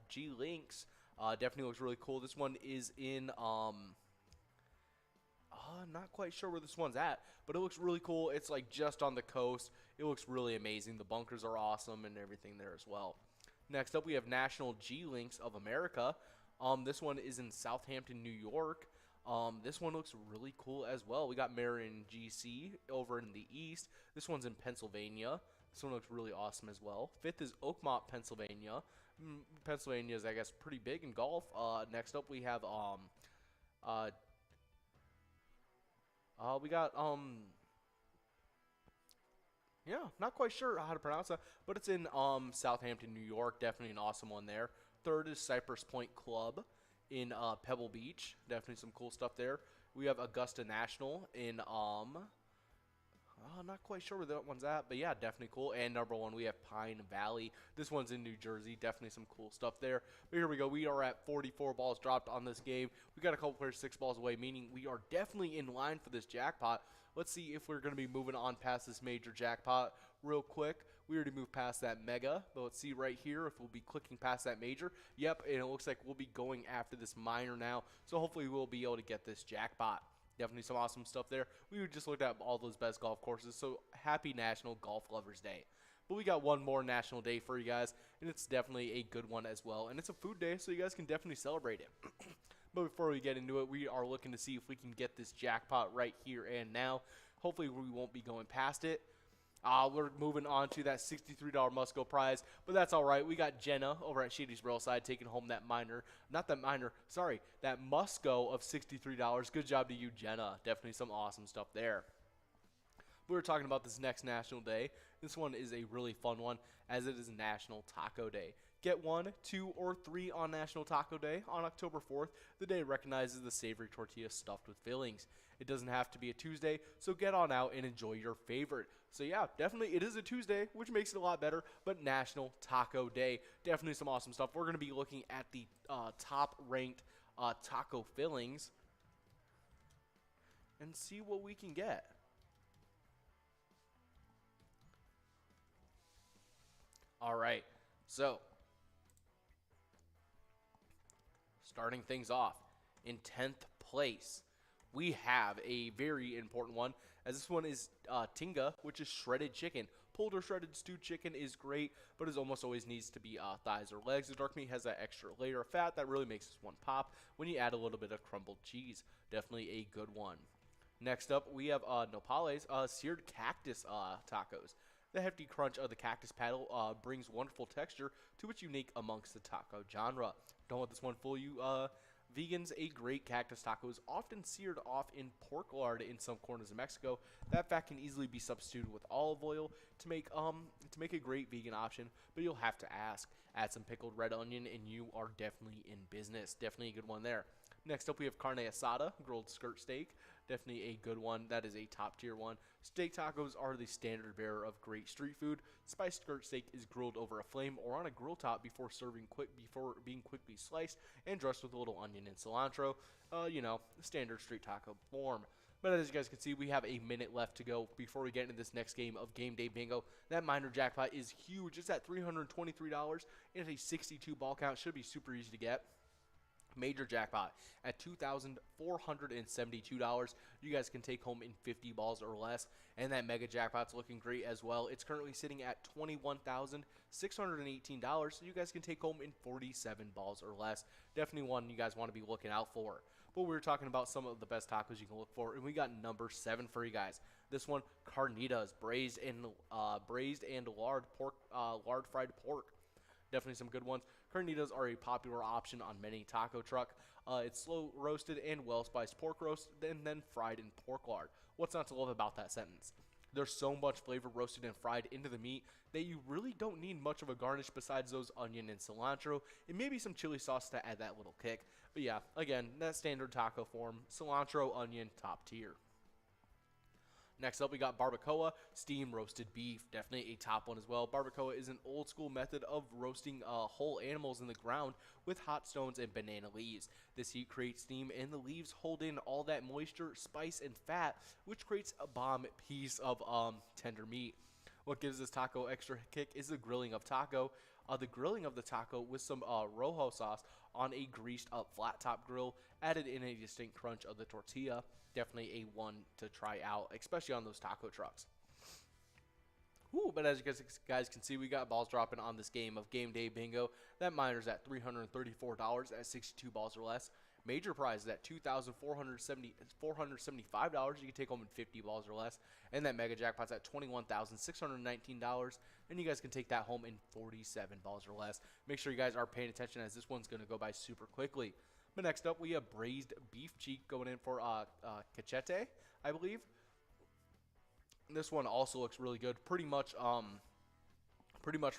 A: G Links. Definitely looks really cool. This one is in, not quite sure where this one's at, but it looks really cool. It's like just on the coast. It looks really amazing. The bunkers are awesome and everything there as well. Next up, we have National G Links of America. This one is in Southampton, New York. This one looks really cool as well. We got Marion GC over in the east. This one's in Pennsylvania. This one looks really awesome as well. Fifth is Oakmont, Pennsylvania. Pennsylvania is, I guess, pretty big in golf. Next up, we have not quite sure how to pronounce that, but it's in Southampton, New York. Definitely an awesome one there. Third is Cypress Point Club in Pebble Beach. Definitely some cool stuff there. We have Augusta National in not quite sure where that one's at, but yeah, definitely cool. And number 1, we have Pine Valley. This one's in New Jersey. Definitely some cool stuff there. But here we go. We are at 44 balls dropped on this game. We got a couple players 6 balls away, meaning we are definitely in line for this jackpot. Let's see if we're going to be moving on past this major jackpot real quick. We already moved past that mega, but let's see right here if we'll be clicking past that major. Yep, and it looks like we'll be going after this minor now, so hopefully we'll be able to get this jackpot. Definitely some awesome stuff there. We just looked at all those best golf courses, so happy National Golf Lovers Day. But we got one more national day for you guys, and it's definitely a good one as well. And it's a food day, so you guys can definitely celebrate it. But before we get into it, we are looking to see if we can get this jackpot right here and now. Hopefully we won't be going past it. We're moving on to that $63 Musco prize, but that's all right. We got Jenna over at Shady's Railside taking home that that Musco of $63. Good job to you, Jenna. Definitely some awesome stuff there. We were talking about this next National Day. This one is a really fun one, as it is National Taco Day. Get 1, 2, or 3 on National Taco Day on October 4th. The day recognizes the savory tortilla stuffed with fillings. It doesn't have to be a Tuesday, so get on out and enjoy your favorite. So yeah, definitely it is a Tuesday, which makes it a lot better, but National Taco Day. Definitely some awesome stuff. We're going to be looking at the top-ranked taco fillings and see what we can get. All right, so starting things off in 10th place, we have a very important one, as this one is Tinga, which is shredded chicken. Pulled or shredded stewed chicken is great, but it almost always needs to be thighs or legs. The dark meat has that extra layer of fat that really makes this one pop when you add a little bit of crumbled cheese. Definitely a good one. Next up, we have Nopales seared cactus tacos. The hefty crunch of the cactus paddle brings wonderful texture to what's unique amongst the taco genre. Don't let this one fool you. vegans, a great cactus taco is often seared off in pork lard in some corners of Mexico. That fat can easily be substituted with olive oil to make a great vegan option, but you'll have to ask. Add some pickled red onion and you are definitely in business. Definitely a good one there. Next up, we have carne asada, grilled skirt steak. Definitely a good one. That is a top tier one. Steak tacos are the standard bearer of great street food. Spiced skirt steak is grilled over a flame or on a grill top before being quickly sliced and dressed with a little onion and cilantro. Standard street taco form. But as you guys can see, we have a minute left to go before we get into this next game of Game Day Bingo. That minor jackpot is huge. It's at $323 and a 62 ball count. Should be super easy to get. Major jackpot at $2,472. You guys can take home in 50 balls or less. And that mega jackpot's looking great as well. It's currently sitting at $21,618. So you guys can take home in 47 balls or less. Definitely one you guys want to be looking out for. But we were talking about some of the best tacos you can look for, and we got number 7 for you guys. This one, carnitas, braised and lard fried pork. Definitely some good ones. Carnitas are a popular option on many taco truck. It's slow roasted and well spiced pork roast, and then fried in pork lard. What's not to love about that sentence? There's so much flavor roasted and fried into the meat that you really don't need much of a garnish besides those onion and cilantro, and maybe some chili sauce to add that little kick. But yeah, again, that standard taco form, cilantro, onion, top tier. Next up, we got barbacoa, steam roasted beef. Definitely a top one as well. Barbacoa is an old school method of roasting whole animals in the ground with hot stones and banana leaves. This heat creates steam, and the leaves hold in all that moisture, spice, and fat, which creates a bomb piece of tender meat. What gives this taco extra kick is the grilling of taco. The grilling of the taco with some rojo sauce on a greased up flat top grill, added in a distinct crunch of the tortilla. Definitely a one to try out, especially on those taco trucks. Ooh, but as you guys can see, we got balls dropping on this game of Game Day Bingo. That miner's at $334 at 62 balls or less. Major prize is at $2,475. You can take home in 50 balls or less. And that mega jackpot's at $21,619. And you guys can take that home in 47 balls or less. Make sure you guys are paying attention, as this one's going to go by super quickly. But next up, we have braised beef cheek going in for cachete, I believe. This one also looks really good. Pretty much from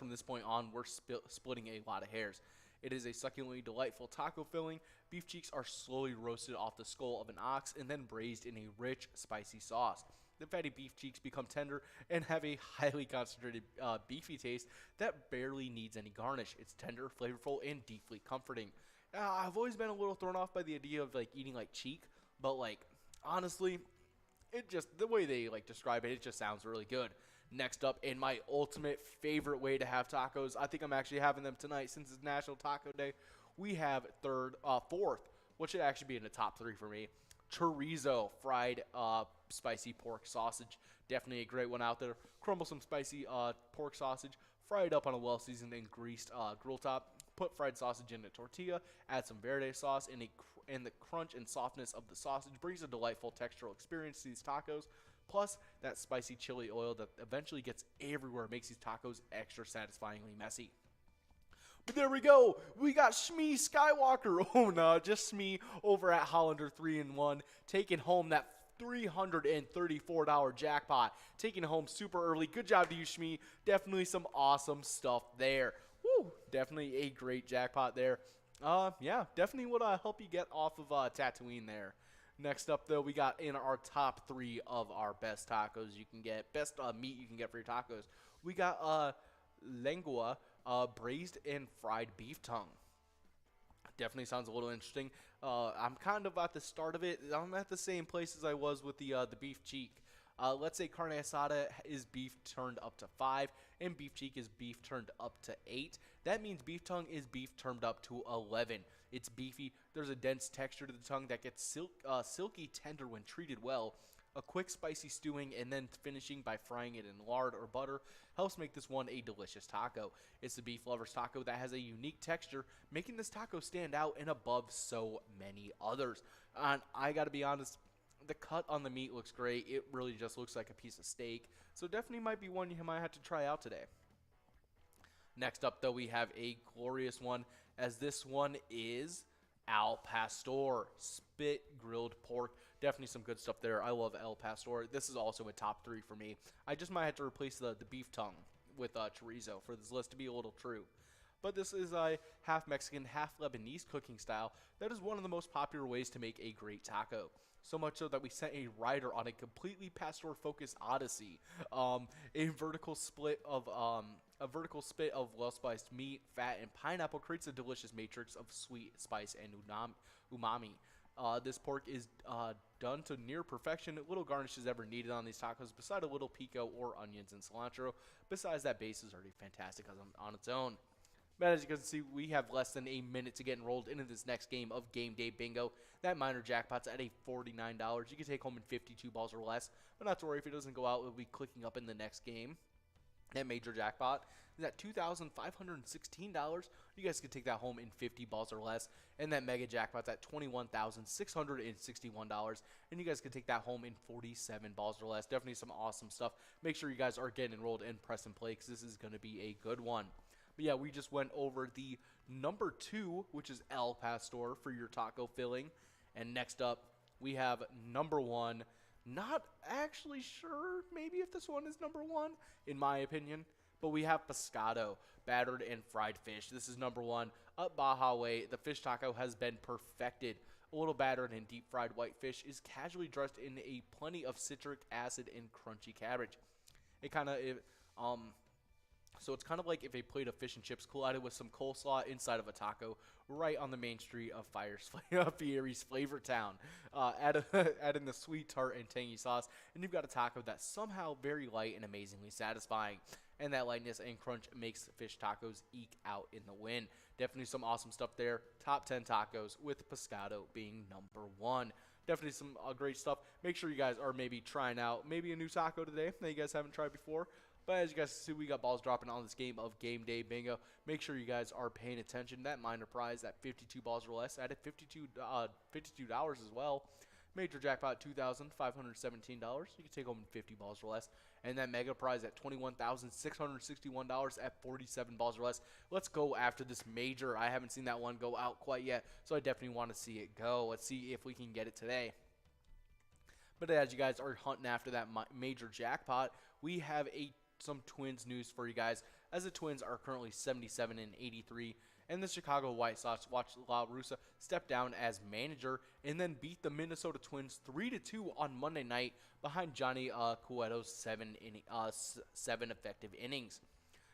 A: this point on, we're splitting a lot of hairs. It is a succulently delightful taco filling. Beef cheeks are slowly roasted off the skull of an ox and then braised in a rich, spicy sauce. The fatty beef cheeks become tender and have a highly concentrated beefy taste that barely needs any garnish. It's tender, flavorful, and deeply comforting. I've always been a little thrown off by the idea of eating cheek, but honestly, it just, the way they describe it, it just sounds really good. Next up, in my ultimate favorite way to have tacos, I think I'm actually having them tonight since it's National Taco Day. We have fourth, which should actually be in the top 3 for me. Chorizo fried spicy pork sausage. Definitely a great one out there. Crumble some spicy pork sausage, fry it up on a well-seasoned and greased grill top. Put fried sausage in a tortilla, add some verde sauce, and the crunch and softness of the sausage brings a delightful textural experience to these tacos. Plus, that spicy chili oil that eventually gets everywhere makes these tacos extra satisfyingly messy. But there we go. We got Shmee Skywalker. Oh no, just Shmee over at Hollander 3-in-1, taking home that $334 jackpot. Taking it home super early. Good job to you, Shmee. Definitely some awesome stuff there. Woo, definitely a great jackpot there. Yeah, definitely would help you get off of Tatooine there. Next up, though, we got in our top 3 of our best tacos you can get, best meat you can get for your tacos. We got lengua, braised and fried beef tongue. Definitely sounds a little interesting. I'm kind of at the start of it. I'm at the same place as I was with the beef cheek. Let's say carne asada is beef turned up to 5, and beef cheek is beef turned up to 8. That means beef tongue is beef turned up to 11. It's beefy. There's a dense texture to the tongue that gets silky tender when treated well. A quick spicy stewing and then finishing by frying it in lard or butter helps make this one a delicious taco. It's the beef lover's taco that has a unique texture, making this taco stand out and above so many others. And I gotta be honest, the cut on the meat looks great. It really just looks like a piece of steak. So definitely might be one you might have to try out today. Next up, though, we have a glorious one, as this one is Al Pastor, spit grilled pork. Definitely some good stuff there. I love El Pastor. This is also a top 3 for me. I just might have to replace the beef tongue with chorizo for this list to be a little true. But this is a half Mexican, half Lebanese cooking style that is one of the most popular ways to make a great taco. So much so that we sent a writer on a completely pastor-focused odyssey. A vertical split of well-spiced meat, fat, and pineapple creates a delicious matrix of sweet, spice, and umami. This pork is done to near perfection. Little garnish is ever needed on these tacos, beside a little pico or onions and cilantro. Besides, that base is already fantastic on its own. But as you can see, we have less than a minute to get enrolled into this next game of Game Day Bingo. That minor jackpot's at a $49. You can take home in 52 balls or less. But not to worry, if it doesn't go out, we'll be clicking up in the next game. That major jackpot is at $2,516. You guys can take that home in 50 balls or less. And that mega jackpot's at $21,661. And you guys can take that home in 47 balls or less. Definitely some awesome stuff. Make sure you guys are getting enrolled and press and play, because this is going to be a good one. But yeah, we just went over the number 2, which is El Pastor for your taco filling. And next up, we have number 1. Not actually sure maybe if this one is number 1, in my opinion. But we have pescado, battered and fried fish. This is number 1. Up Baja Way, the fish taco has been perfected. A little battered and deep fried white fish is casually dressed in a plenty of citric acid and crunchy cabbage. So it's kind of like if a plate of fish and chips collided with some coleslaw inside of a taco right on the main street of Fiery's Flavor Town. Add in the sweet, tart, and tangy sauce, and you've got a taco that's somehow very light and amazingly satisfying. And that lightness and crunch makes fish tacos eke out in the win. Definitely some awesome stuff there. Top 10 tacos with pescado being number 1. Definitely some great stuff. Make sure you guys are maybe trying out maybe a new taco today that you guys haven't tried before. But as you guys see, we got balls dropping on this game of Game Day Bingo. Make sure you guys are paying attention. That minor prize at 52 balls or less, added $52 as well. Major jackpot, $2,517. You can take home 50 balls or less. And that mega prize at $21,661 at 47 balls or less. Let's go after this major. I haven't seen that one go out quite yet, so I definitely want to see it go. Let's see if we can get it today. But as you guys are hunting after that major jackpot, we have some Twins news for you guys, as the Twins are currently 77 and 83, and the Chicago White Sox watched La Russa step down as manager and then beat the Minnesota Twins 3-2 on Monday night behind Johnny Cueto's 7 effective innings.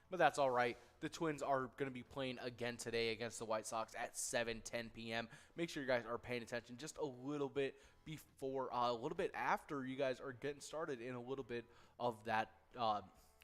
A: But that's all right. The Twins are going to be playing again today against the White Sox at 7:10 p.m. Make sure you guys are paying attention just a little bit before, a little bit after you guys are getting started in a little bit of that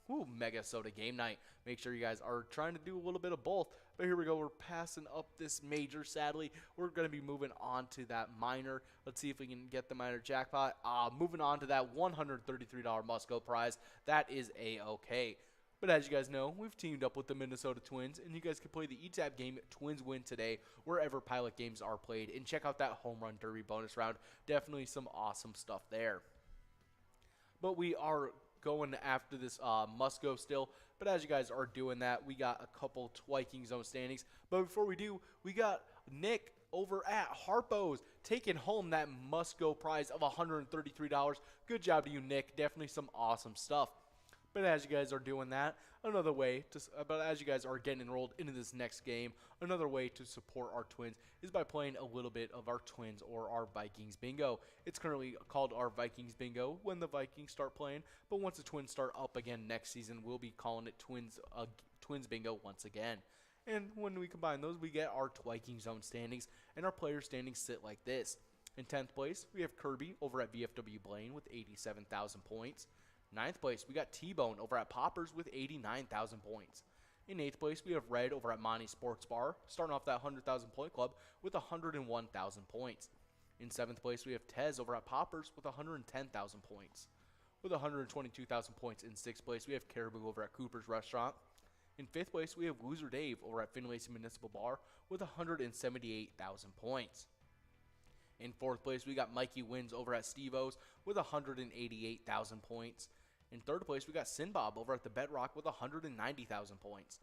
A: MegaSota game night. Make sure you guys are trying to do a little bit of both. But here we go. We're passing up this major, sadly. We're going to be moving on to that minor. Let's see if we can get the minor jackpot. Moving on to that $133 must-go prize. That is A-okay. But as you guys know, we've teamed up with the Minnesota Twins, and you guys can play the eTap game Twins Win today wherever Pilot games are played. And check out that Home Run Derby bonus round. Definitely some awesome stuff there. But we are going after this must-go still. But as you guys are doing that, we got a couple Twiking Zone standings. But before we do, we got Nick over at Harpo's taking home that must-go prize of $133. Good job to you, Nick. Definitely some awesome stuff. But as you guys are doing that, as you guys are getting enrolled into this next game, another way to support our Twins is by playing a little bit of our Twins or our Vikings Bingo. It's currently called our Vikings Bingo when the Vikings start playing, but once the Twins start up again next season, we'll be calling it Twins Bingo once again. And when we combine those, we get our Twiking Zone standings, and our player standings sit like this. In 10th place, we have Kirby over at VFW Blaine with 87,000 points. 9th place, we got T-Bone over at Poppers with 89,000 points. In 8th place, we have Red over at Monty Sports Bar, starting off that 100,000 point club with 101,000 points. In 7th place, we have Tez over at Poppers with 110,000 points. With 122,000 points in 6th place, we have Caribou over at Cooper's Restaurant. In 5th place, we have Loser Dave over at Finlayson Municipal Bar with 178,000 points. In 4th place, we got Mikey Wins over at Steve-O's with 188,000 points. In 3rd place, we got Sinbob over at the Bedrock with 190,000 points.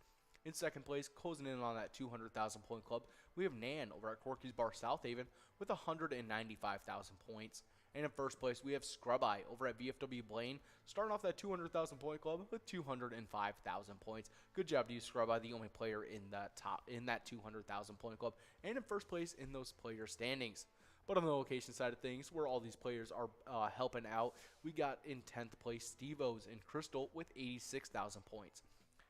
A: In second place, closing in on that 200,000 point club, we have Nan over at Corky's Bar South Haven with 195,000 points. And in first place, we have Scrub Eye over at VFW Blaine, starting off that 200,000 point club with 205,000 points. Good job to you, Scrub Eye, the only player in that 200,000 point club, and in first place in those player standings. But on the location side of things, where all these players are helping out, we got in 10th place Steve-O's in Crystal with 86,000 points.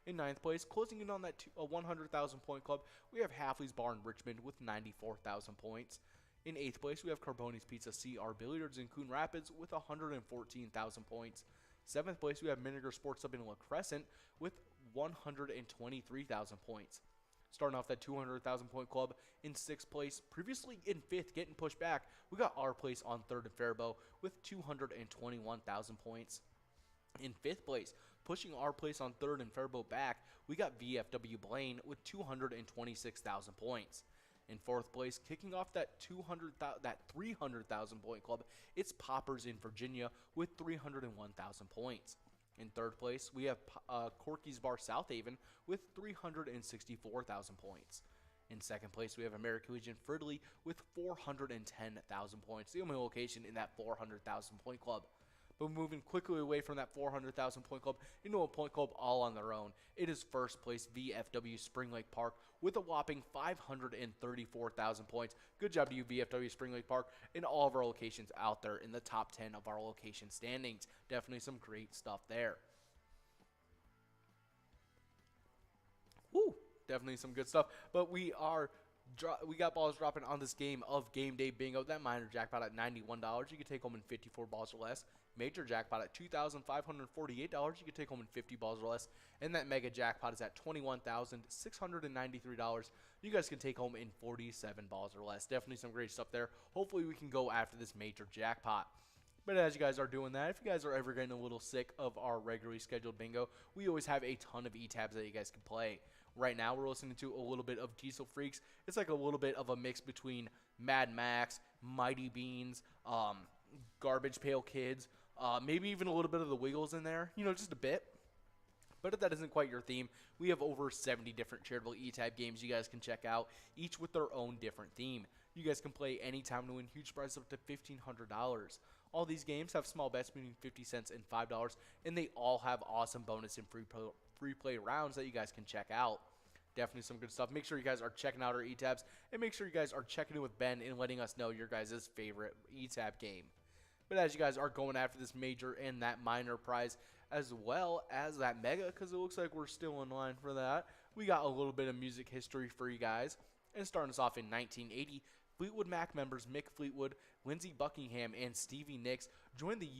A: In 9th place, closing in on that 100,000 point club, we have Halfley's Bar in Richmond with 94,000 points. In 8th place, we have Carboni's Pizza CR Billiards in Coon Rapids with 114,000 points. 7th place, we have Miniger Sports Up in La Crescent with 123,000 points. Starting off that 200,000 point club in 6th place, previously in 5th, getting pushed back, we got our place on 3rd in Faribault with 221,000 points. In 5th place, pushing our place on 3rd in Faribault back, we got VFW Blaine with 226,000 points. In 4th place, kicking off that 300,000 point club, it's Poppers in Virginia with 301,000 points. In 3rd place, we have Corky's Bar South Haven with 364,000 points. In 2nd place, we have American Legion Fridley with 410,000 points, the only location in that 400,000 point club. But moving quickly away from that 400,000 point club into a point club all on their own, it is first place VFW Spring Lake Park with a whopping 534,000 points. Good job to you, VFW Spring Lake Park, and all of our locations out there in the top 10 of our location standings. Definitely some great stuff there. Woo! Definitely some good stuff. But we got balls dropping on this game of Game Day Bingo. That minor jackpot at $91. You can take home in 54 balls or less. Major jackpot at $2,548. You can take home in 50 balls or less. And that mega jackpot is at $21,693. You guys can take home in 47 balls or less. Definitely some great stuff there. Hopefully we can go after this major jackpot. But as you guys are doing that, if you guys are ever getting a little sick of our regularly scheduled bingo, we always have a ton of e-tabs that you guys can play. Right now, we're listening to a little bit of Diesel Freaks. It's like a little bit of a mix between Mad Max, Mighty Beans, Garbage Pail Kids, maybe even a little bit of the Wiggles in there, just a bit. But if that isn't quite your theme, we have over 70 different charitable e-tab games you guys can check out, each with their own different theme. You guys can play anytime to win huge prizes up to $1,500. All these games have small bets between 50 cents and $5, and they all have awesome bonus and free play rounds that you guys can check out. Definitely some good stuff. Make sure you guys are checking out our e-tabs, and make sure you guys are checking in with Ben and letting us know your guys' favorite e-tab game. But as you guys are going after this major and that minor prize, as well as that mega, because it looks like we're still in line for that, we got a little bit of music history for you guys. And starting us off in 1980, Fleetwood Mac members Mick Fleetwood, Lindsey Buckingham, and Stevie Nicks joined the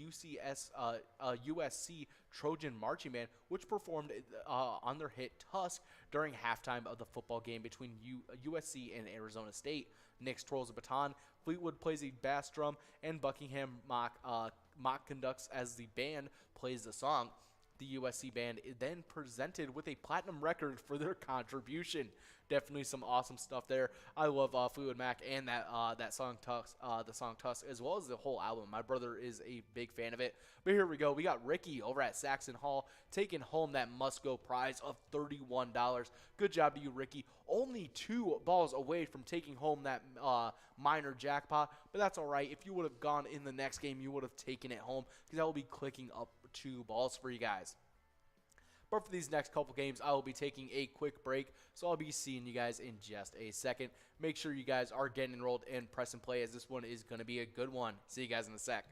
A: USC Trojan Marching Band, which performed on their hit Tusk during halftime of the football game between USC and Arizona State. Nicks twirls a baton, Fleetwood plays a bass drum, and Buckingham mock conducts as the band plays the song. The USC band is then presented with a platinum record for their contribution. Definitely some awesome stuff there. I love Fleetwood Mac and that song Tusk, the song Tusk, as well as the whole album. My brother is a big fan of it. But here we go. We got Ricky over at Saxon Hall taking home that must-go prize of $31. Good job to you, Ricky. Only 2 balls away from taking home that minor jackpot, but that's all right. If you would have gone in the next game, you would have taken it home because I will be clicking up 2 balls for you guys. But for these next couple games, I will be taking a quick break, so I'll be seeing you guys in just a second. Make sure you guys are getting enrolled and press and play, as this one is going to be a good one. See you guys in a sec.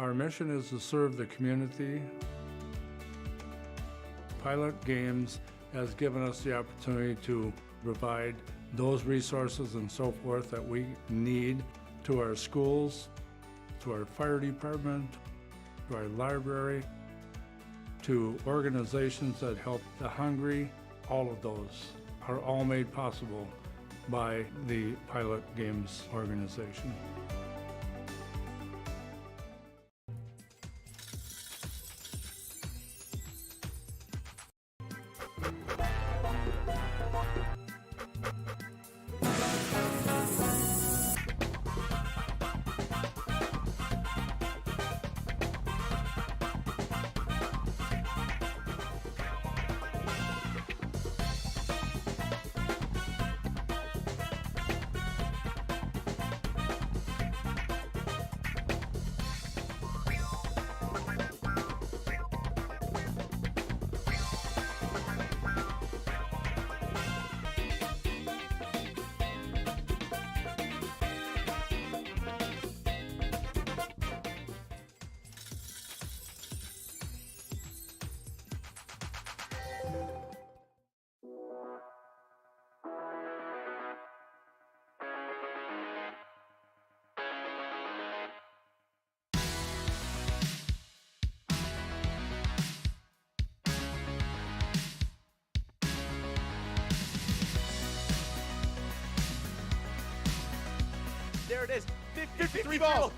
B: Our mission is to serve the community. Pilot Games has given us the opportunity to provide those resources and so forth that we need to our schools, to our fire department, to our library, to organizations that help the hungry. All of those are all made possible by the Pilot Games organization.
A: There it is. 53 balls.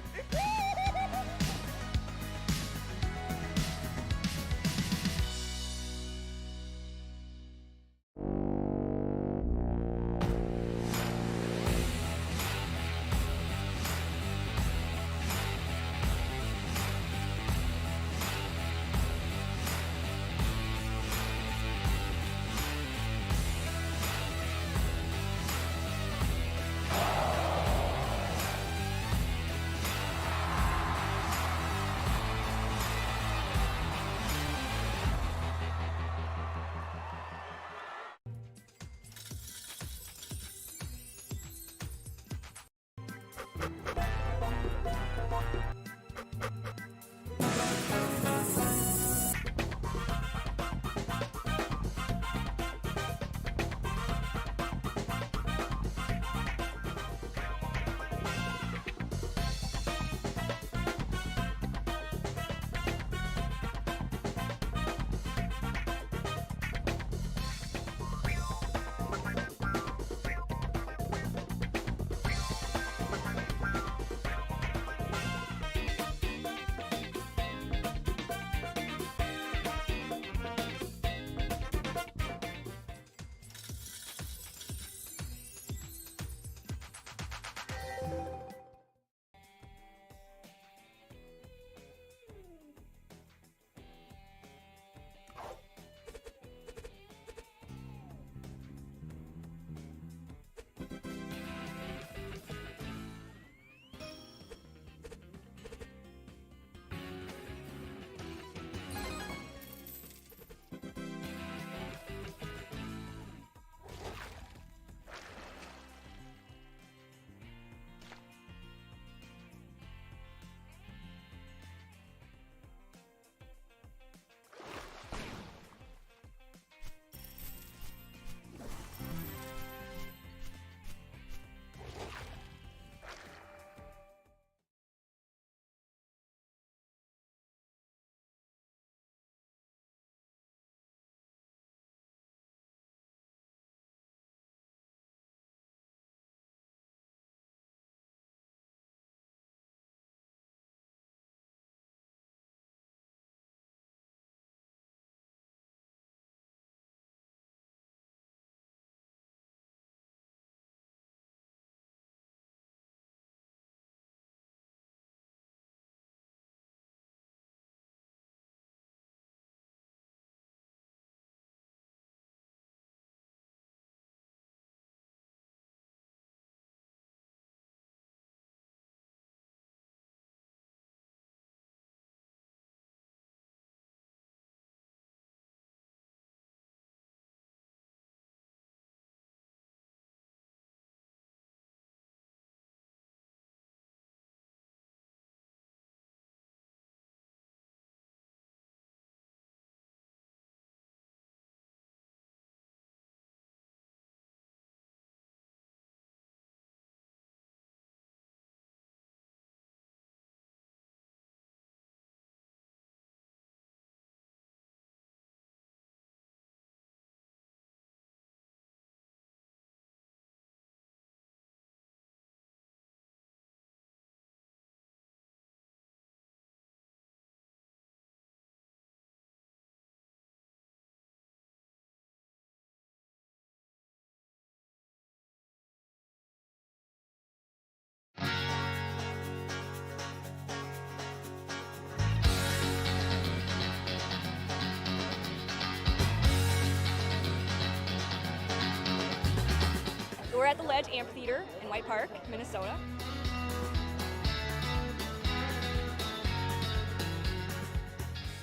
C: We're at the Ledge Amphitheater in White Park, Minnesota.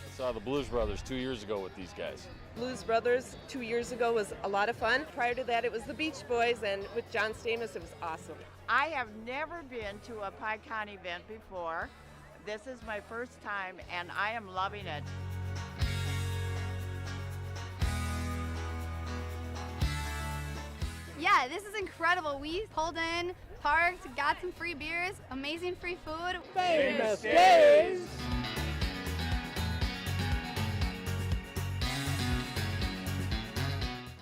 D: I saw the Blues Brothers 2 years ago with these guys.
E: Blues Brothers 2 years ago was a lot of fun. Prior to that, it was the Beach Boys, and with John Stamos, it was awesome.
F: I have never been to a PyCon event before. This is my first time, and I am loving it.
G: Yeah, this is incredible. We pulled in, parked, got some free beers, amazing free food.
H: Famous days.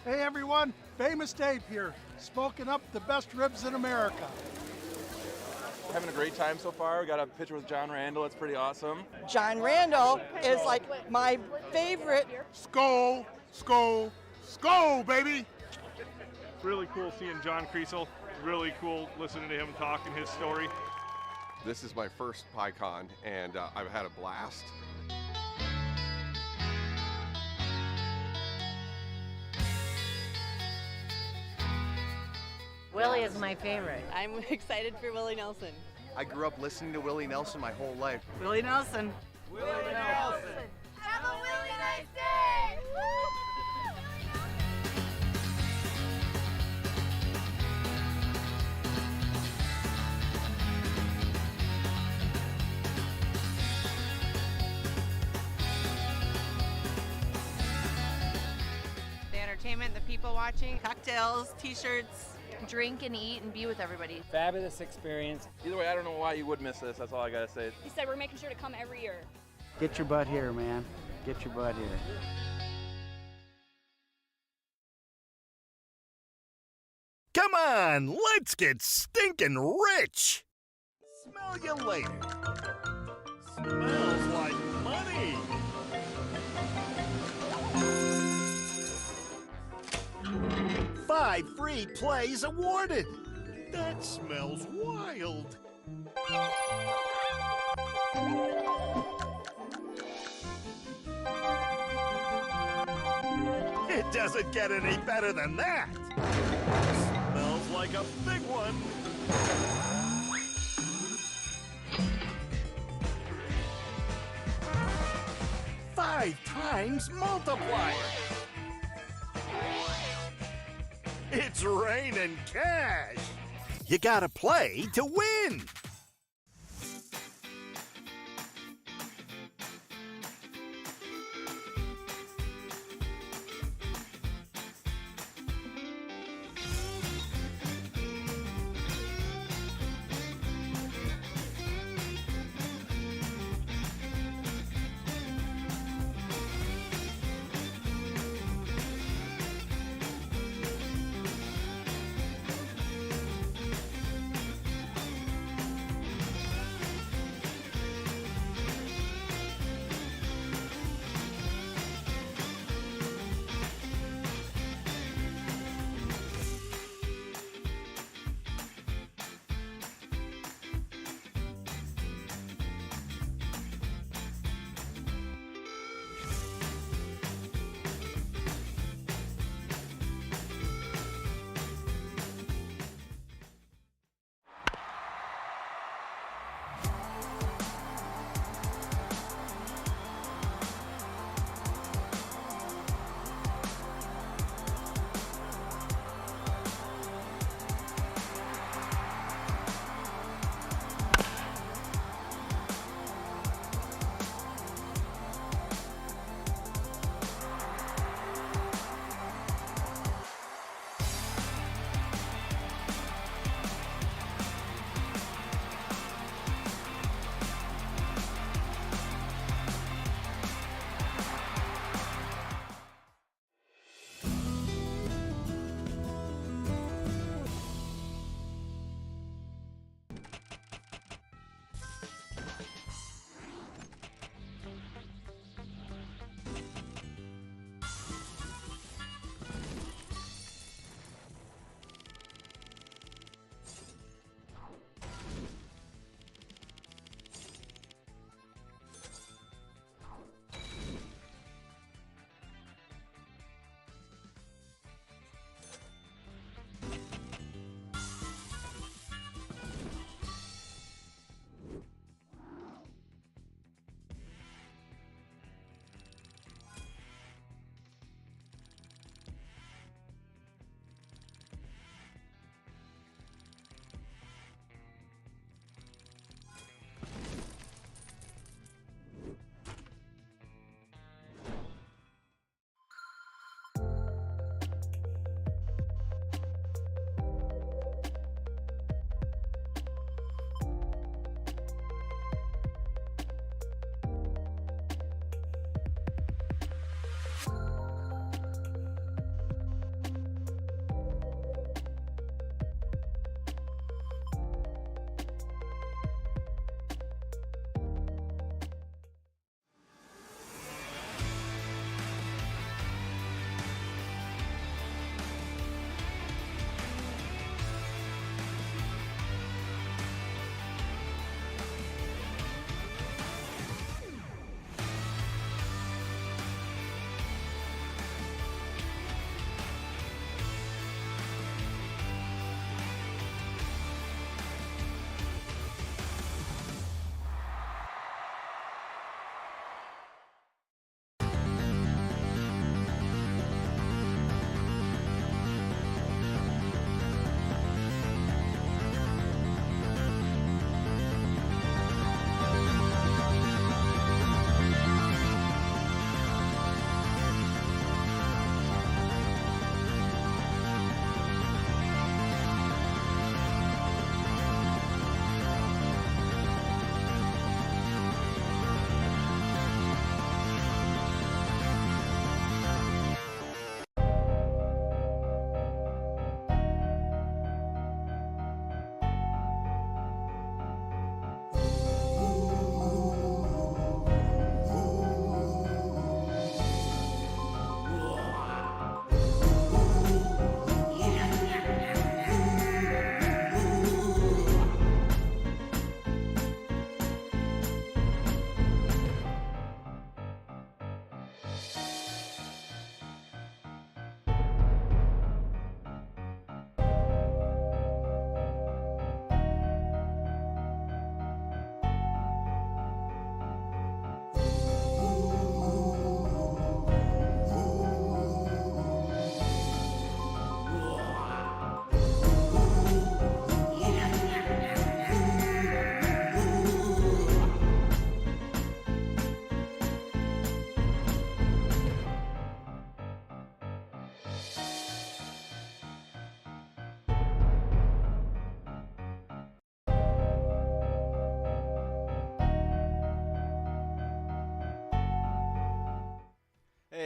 I: Hey everyone, Famous Dave here, smoking up the best ribs in America.
J: Having a great time so far. We got a picture with John Randall. It's pretty awesome.
N: John Randall is like my favorite.
M: Skull, skull, skull, baby.
K: Really cool seeing John Creasel. Really cool listening to him talk and his story.
L: This is my first PyCon, and I've had a blast.
P: Willie is my favorite.
E: I'm excited for Willie Nelson.
Q: I grew up listening to Willie Nelson my whole life.
E: Willie Nelson.
G: Willie Nelson. Have a really nice day.
P: The entertainment, the people watching,
E: Cocktails, t-shirts.
P: drink and eat and be with everybody.
O: Fabulous experience.
J: Either way, I don't know why you would miss this. That's all I gotta say.
C: He said we're making sure to come every year.
O: Get your butt here, man. Get your butt here.
M: Come on, let's get stinking rich. Smell you later. Smells like money. Five free plays awarded. That smells wild. It doesn't get any better than that. Smells like a big one. Five times multiplier. It's raining cash. You gotta play to win.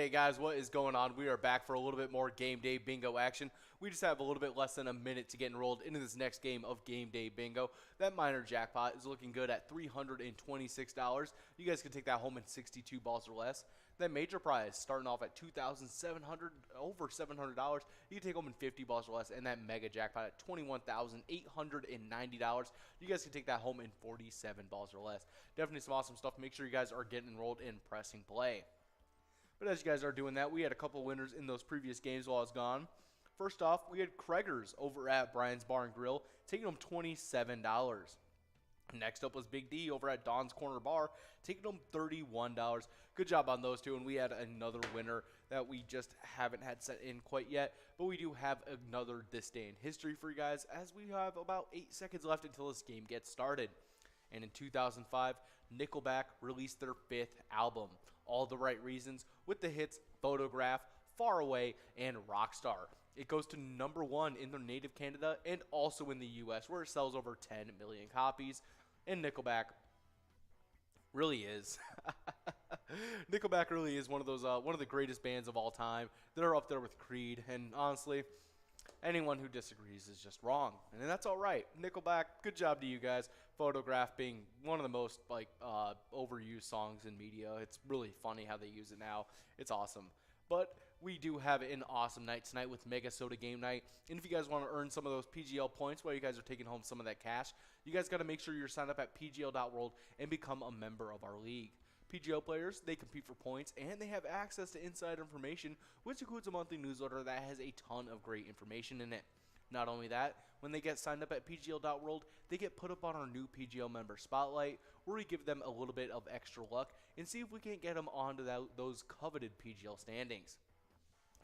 A: Hey guys, what is going on? We are back for a little bit more game day bingo action. We just have a little bit less than a minute to get enrolled into this next game of game day bingo. That minor jackpot is looking good at $326. You guys can take that home in 62 balls or less. That major prize starting off at $2,700, over $700. You can take home in 50 balls or less, and that mega jackpot at $21,890. You guys can take that home in 47 balls or less. Definitely some awesome stuff. Make sure you guys are getting enrolled and pressing play. But as you guys are doing that, we had a couple winners in those previous games while I was gone. First off, we had Kreger's over at Brian's Bar and Grill, taking home $27. Next up was Big D over at Don's Corner Bar, taking home $31. Good job on those two, and we had another winner that we just haven't had set in quite yet, but we do have another This Day in History for you guys, as we have about 8 seconds left until this game gets started. And in 2005, Nickelback released their 5th album, All the Right Reasons, with the hits Photograph, Far Away, and Rockstar. It goes to #1 in their native Canada and also in the US, where it sells over 10 million copies. And Nickelback really is. Nickelback really is one of those one of the greatest bands of all time. They're up there with Creed, and honestly, anyone who disagrees is just wrong, and that's all right. Nickelback, good job to you guys. Photograph being one of the most overused songs in media. It's really funny how they use it now. It's awesome. But we do have an awesome night tonight with MegaSota game night. And if you guys want to earn some of those PGL points while you guys are taking home some of that cash, you guys got to make sure you're signed up at pgl.world and become a member of our league. PGL players, they compete for points, and they have access to inside information, which includes a monthly newsletter that has a ton of great information in it. Not only that, when they get signed up at pgl.world, they get put up on our new PGL member spotlight, where we give them a little bit of extra luck and see if we can't get them onto those coveted PGL standings.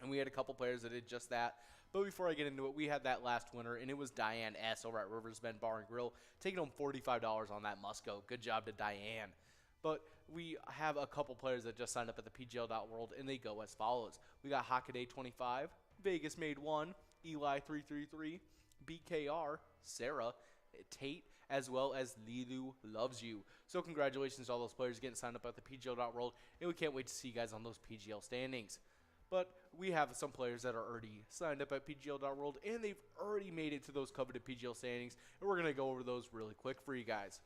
A: And we had a couple players that did just that. But before I get into it, we had that last winner, and it was Diane S. over at Rivers Bend Bar and Grill, taking home $45 on that Musco. Good job to Diane. But we have a couple players that just signed up at the PGL.world, and they go as follows. We got Hockaday 25, Vegas Made 1, Eli 333, BKR, Sarah, Tate, as well as Lilu Loves You. So congratulations to all those players getting signed up at the PGL.world, and we can't wait to see you guys on those PGL standings. But we have some players that are already signed up at PGL.world, and they've already made it to those coveted PGL standings, and we're going to go over those really quick for you guys.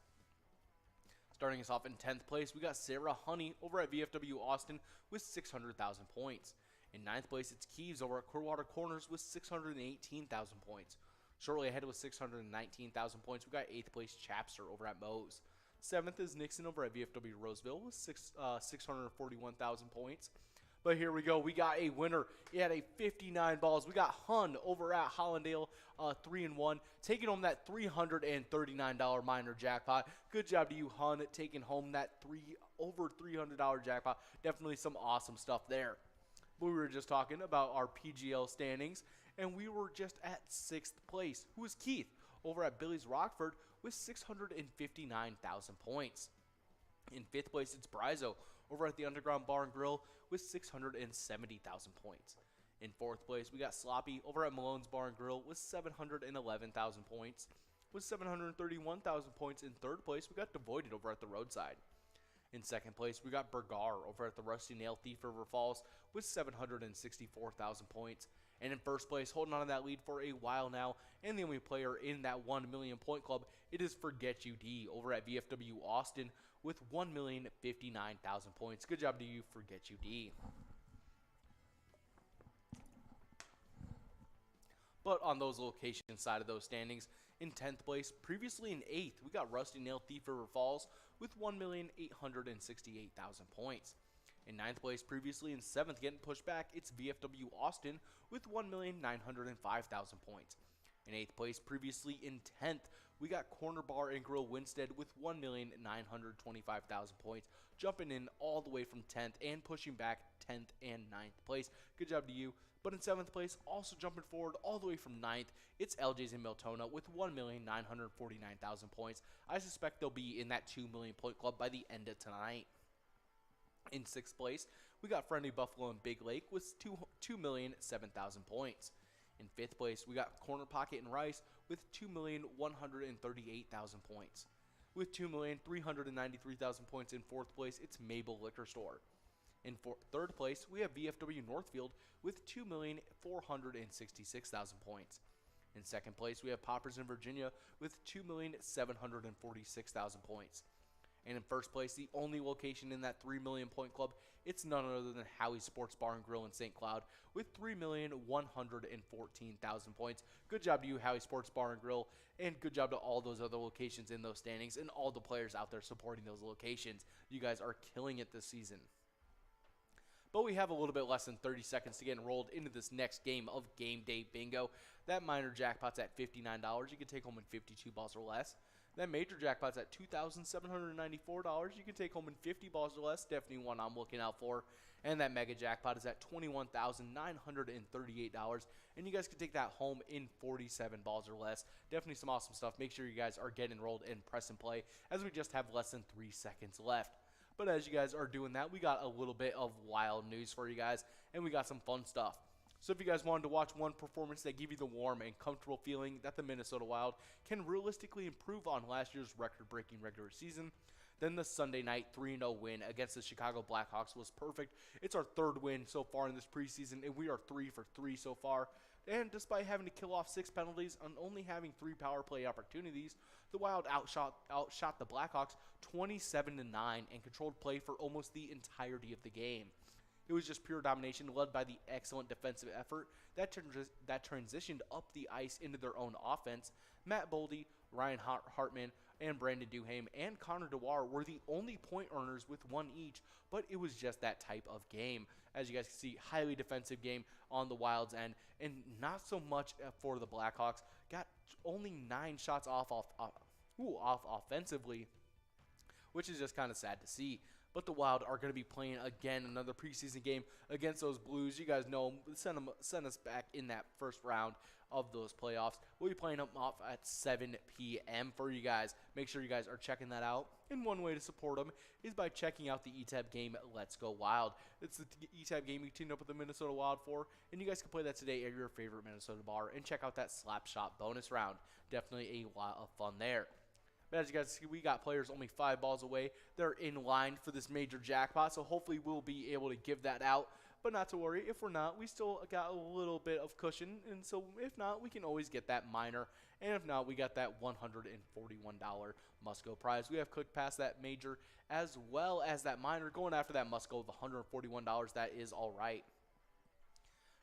A: Starting us off in 10th place, we got Sarah Honey over at VFW Austin with 600,000 points. In 9th place, it's Keeves over at Clearwater Corners with 618,000 points. Shortly ahead with 619,000 points, we got 8th place Chapster over at Moe's. 7th is Nixon over at VFW Roseville with 641,000 points. But here we go. We got a winner. He had a 59 balls. We got Hun over at Hollandale, 3-1, taking home that $339 minor jackpot. Good job to you, Hun, taking home that over $300 jackpot. Definitely some awesome stuff there. But we were just talking about our PGL standings, and we were just at 6th place. Who is Keith over at Billy's Rockford with 659,000 points. In 5th place, it's Brizo over at the Underground Bar and Grill with 670,000 points. In 4th place, we got Sloppy over at Malone's Bar and Grill with 711,000 points. With 731,000 points in 3rd place, we got Devoided over at the Roadside. In 2nd place, we got Bergar over at the Rusty Nail Thief River Falls with 764,000 points. And in 1st place, holding on to that lead for a while now, and the only player in that 1 million point club, it is Forget You D over at VFW Austin with 1,059,000 points. Good job to you, Forget You D. But on those location side of those standings, in 10th place, previously in 8th, we got Rusty Nail Thief River Falls with 1,868,000 points. In 9th place, previously in 7th, getting pushed back, it's VFW Austin with 1,905,000 points. In 8th place, previously in 10th, we got Corner Bar and Grill Winstead with 1,925,000 points, jumping in all the way from 10th and pushing back 10th and 9th place. Good job to you. But in 7th place, also jumping forward all the way from 9th, it's LJ's in Miltona with 1,949,000 points. I suspect they'll be in that 2 million point club by the end of tonight. In 6th place, we got Friendly Buffalo and Big Lake with 2,007,000 points. In 5th place, we got Corner Pocket and Rice with 2,138,000 points. With 2,393,000 points in 4th place, it's Mabel Liquor Store. In third place, we have VFW Northfield with 2,466,000 points. In second place, we have Poppers in Virginia with 2,746,000 points. And in first place, the only location in that 3 million point club, it's none other than Howie's Sports Bar and Grill in St. Cloud with 3,114,000 points. Good job to you, Howie's Sports Bar and Grill, and good job to all those other locations in those standings and all the players out there supporting those locations. You guys are killing it this season. But we have a little bit less than 30 seconds to get enrolled into this next game of Game Day Bingo. That minor jackpot's at $59. You can take home in 52 balls or less. That major jackpot's at $2,794. You can take home in 50 balls or less. Definitely one I'm looking out for. And that mega jackpot is at $21,938. And you guys can take that home in 47 balls or less. Definitely some awesome stuff. Make sure you guys are getting enrolled and press and play, as we just have less than 3 seconds left. But as you guys are doing that, we got a little bit of wild news for you guys, and we got some fun stuff. So if you guys wanted to watch one performance that give you the warm and comfortable feeling that the Minnesota Wild can realistically improve on last year's record-breaking regular season, then the Sunday night 3-0 win against the Chicago Blackhawks was perfect. It's our third win so far in this preseason, and we are 3 for 3 so far. And despite having to kill off 6 penalties and only having 3 power play opportunities, the Wild outshot the Blackhawks 27-9 and controlled play for almost the entirety of the game. It was just pure domination led by the excellent defensive effort that transitioned up the ice into their own offense. Matt Boldy, Ryan Hartman, and Brandon Duhaime and Connor Dewar were the only point earners with 1 each, but it was just that type of game. As you guys can see, highly defensive game on the Wild's end, and not so much for the Blackhawks. Got only 9 shots off offensively, which is just kind of sad to see. But the Wild are going to be playing again another preseason game against those Blues. You guys know them, send us back in that first round of those playoffs. We'll be playing them off at 7 p.m. for you guys. Make sure you guys are checking that out. And one way to support them is by checking out the ETAB game Let's Go Wild. It's the ETAB game you teamed up with the Minnesota Wild for, and you guys can play that today at your favorite Minnesota bar and check out that slap shot bonus round. Definitely a lot of fun there. But as you guys see, we got players only 5 balls away. They're in line for this major jackpot, so hopefully we'll be able to give that out. But not to worry, if we're not, we still got a little bit of cushion, and so if not, we can always get that minor. And if not, we got that $141 must-go prize. We have clicked past that major as well as that minor, going after that must-go of $141. That is all right.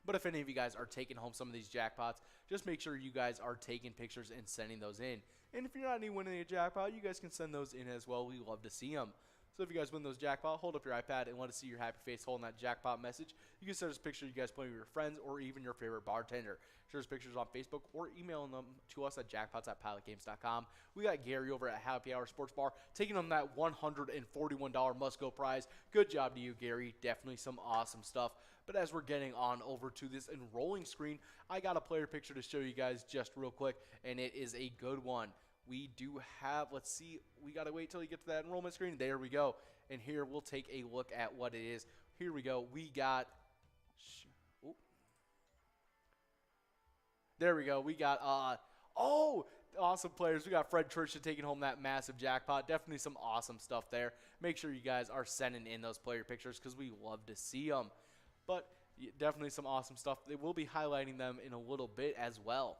A: But if any of you guys are taking home some of these jackpots, just make sure you guys are taking pictures and sending those in. And if you're not even winning a jackpot, you guys can send those in as well. We love to see them. So if you guys win those jackpot, hold up your iPad and let us see your happy face holding that jackpot message. You can send us a picture of you guys playing with your friends or even your favorite bartender. Share us pictures on Facebook or emailing them to us at jackpots@pilotgames.com. We got Gary over at Happy Hour Sports Bar taking on that $141 must-go prize. Good job to you, Gary. Definitely some awesome stuff. But as we're getting on over to this enrolling screen, I got a player picture to show you guys just real quick, and it is a good one. We do have, let's see, we got to wait till you get to that enrollment screen. There we go. And here we'll take a look at what it is. Here we go. We got, there we go. We got, awesome players. We got Fred Trisha taking home that massive jackpot. Definitely some awesome stuff there. Make sure you guys are sending in those player pictures because we love to see them. But definitely some awesome stuff. They will be highlighting them in a little bit as well.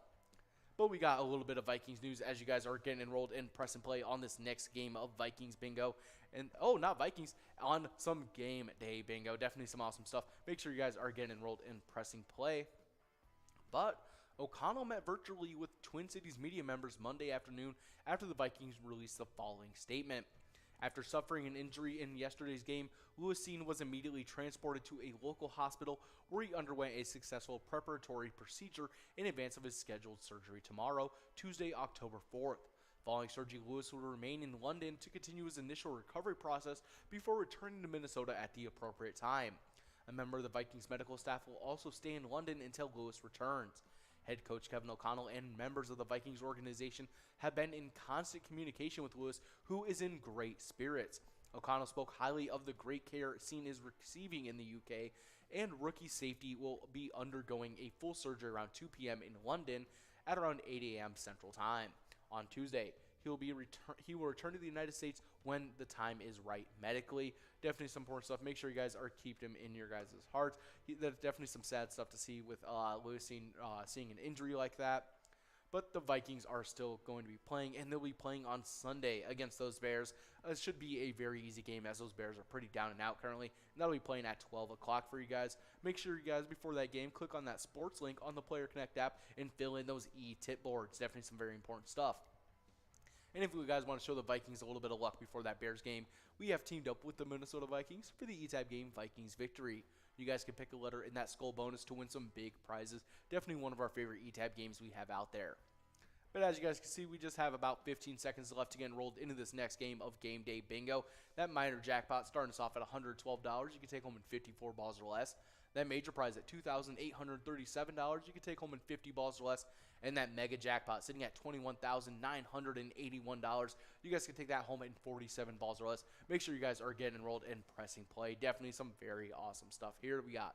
A: But we got a little bit of Vikings news as you guys are getting enrolled in press and play on this next game of Vikings Bingo. And, not Vikings, on some Game Day Bingo. Definitely some awesome stuff. Make sure you guys are getting enrolled in pressing play. But O'Connell met virtually with Twin Cities media members Monday afternoon after the Vikings released the following statement. After suffering an injury in yesterday's game, Lewis Cine was immediately transported to a local hospital where he underwent a successful preparatory procedure in advance of his scheduled surgery tomorrow, Tuesday, October 4th. Following surgery, Lewis will remain in London to continue his initial recovery process before returning to Minnesota at the appropriate time. A member of the Vikings medical staff will also stay in London until Lewis returns. Head coach Kevin O'Connell and members of the Vikings organization have been in constant communication with Lewis, who is in great spirits. O'Connell spoke highly of the great care Cine is receiving in the UK, and rookie safety will be undergoing a full surgery around 2 p.m. in London at around 8 a.m. Central Time. On Tuesday, He will return to the United States when the time is right medically. Definitely some important stuff. Make sure you guys are keeping him in your guys' hearts. There's definitely some sad stuff to see with seeing an injury like that. But the Vikings are still going to be playing, and they'll be playing on Sunday against those Bears. It should be a very easy game, as those Bears are pretty down and out currently. And that'll be playing at 12 o'clock for you guys. Make sure you guys, before that game, click on that sports link on the Player Connect app and fill in those e-tip boards. Definitely some very important stuff. And if you guys want to show the Vikings a little bit of luck before that Bears game, we have teamed up with the Minnesota Vikings for the E-Type game Vikings Victory. You guys can pick a letter in that skull bonus to win some big prizes. Definitely one of our favorite E-Type games we have out there. But as you guys can see, we just have about 15 seconds left to get enrolled into this next game of Game Day Bingo. That minor jackpot starting us off at $112. You can take home in 54 balls or less. That major prize at $2,837. You can take home in 50 balls or less. And that mega jackpot sitting at $21,981. You guys can take that home in 47 balls or less. Make sure you guys are getting enrolled and pressing play. Definitely some very awesome stuff here we got.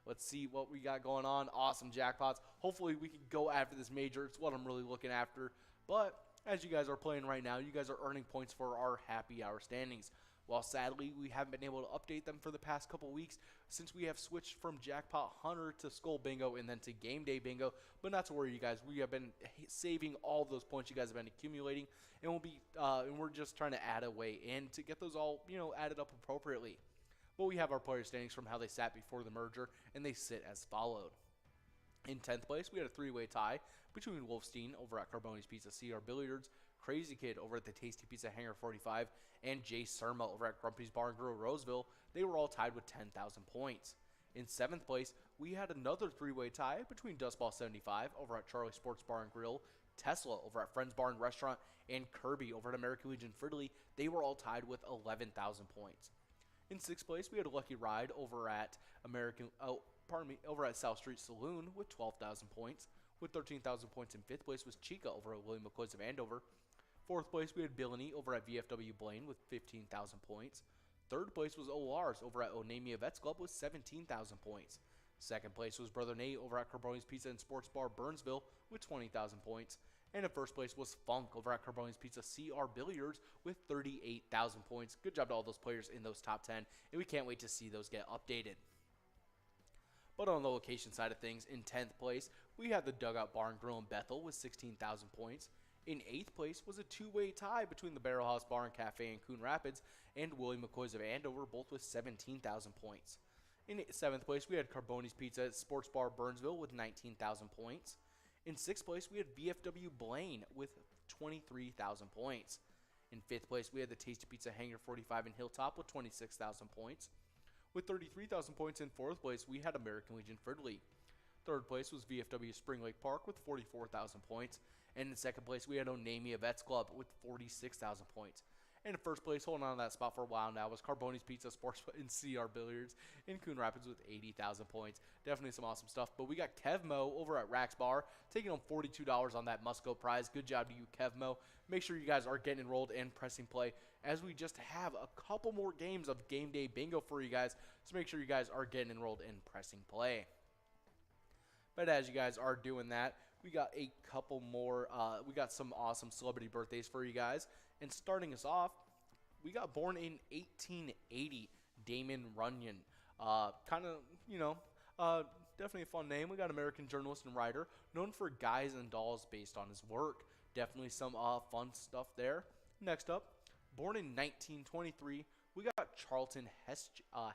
A: Let's see what we got going on. Awesome jackpots. Hopefully we can go after this major. It's what I'm really looking after. But as you guys are playing right now, you guys are earning points for our happy hour standings. While sadly we haven't been able to update them for the past couple weeks since we have switched from Jackpot Hunter to Skull Bingo and then to Game Day Bingo. But not to worry, you guys. We have been saving all those points you guys have been accumulating, and we're just trying to add a way in to get those all added up appropriately. But we have our player standings from how they sat before the merger, and they sit as followed. In 10th place, we had a three-way tie between Wolfstein over at Carboni's Pizza CR Billiards, Crazy Kid over at the Tasty Pizza Hangar 45, and Jay Surma over at Grumpy's Bar and Grill Roseville. They were all tied with 10,000 points. In 7th place, we had another three-way tie between Dustball 75 over at Charlie Sports Bar and Grill, Tesla over at Friends Bar and Restaurant, and Kirby over at American Legion Fridley. They were all tied with 11,000 points. In 6th place, we had a Lucky Ride over at South Street Saloon with 12,000 points. With 13,000 points in 5th place was Chica over at William McCoy's of Andover. 4th place, we had Billany over at VFW Blaine with 15,000 points. 3rd place was O'Lars over at Onamia Vets Club with 17,000 points. 2nd place was Brother Nate over at Carboni's Pizza and Sports Bar Burnsville with 20,000 points. And in 1st place was Funk over at Carboni's Pizza CR Billiards with 38,000 points. Good job to all those players in those top 10, and we can't wait to see those get updated. But on the location side of things, in 10th place, we had the Dugout Bar and Grill in Bethel with 16,000 points. In 8th place was a two-way tie between the Barrel House Bar and Cafe in Coon Rapids and William McCoy's of Andover, both with 17,000 points. In 7th place, we had Carboni's Pizza at Sports Bar Burnsville with 19,000 points. In 6th place, we had VFW Blaine with 23,000 points. In 5th place, we had the Tasty Pizza Hangar 45 in Hilltop with 26,000 points. With 33,000 points in 4th place, we had American Legion Fridley. 3rd place was VFW Spring Lake Park with 44,000 points. And in 2nd place, we had Onamia Vets Club with 46,000 points. And in 1st place, holding on to that spot for a while now, was Carboni's Pizza Sports and CR Billiards in Coon Rapids with 80,000 points. Definitely some awesome stuff. But we got Kevmo over at Rax Bar taking home $42 on that Musco prize. Good job to you, Kevmo. Make sure you guys are getting enrolled and pressing play, as we just have a couple more games of Game Day Bingo for you guys. So make sure you guys are getting enrolled and pressing play. But as you guys are doing that, we got a couple more. We got some awesome celebrity birthdays for you guys. And starting us off, we got born in 1880, Damon Runyon. Definitely a fun name. We got American journalist and writer, known for Guys and Dolls based on his work. Definitely some fun stuff there. Next up, born in 1923, we got Charlton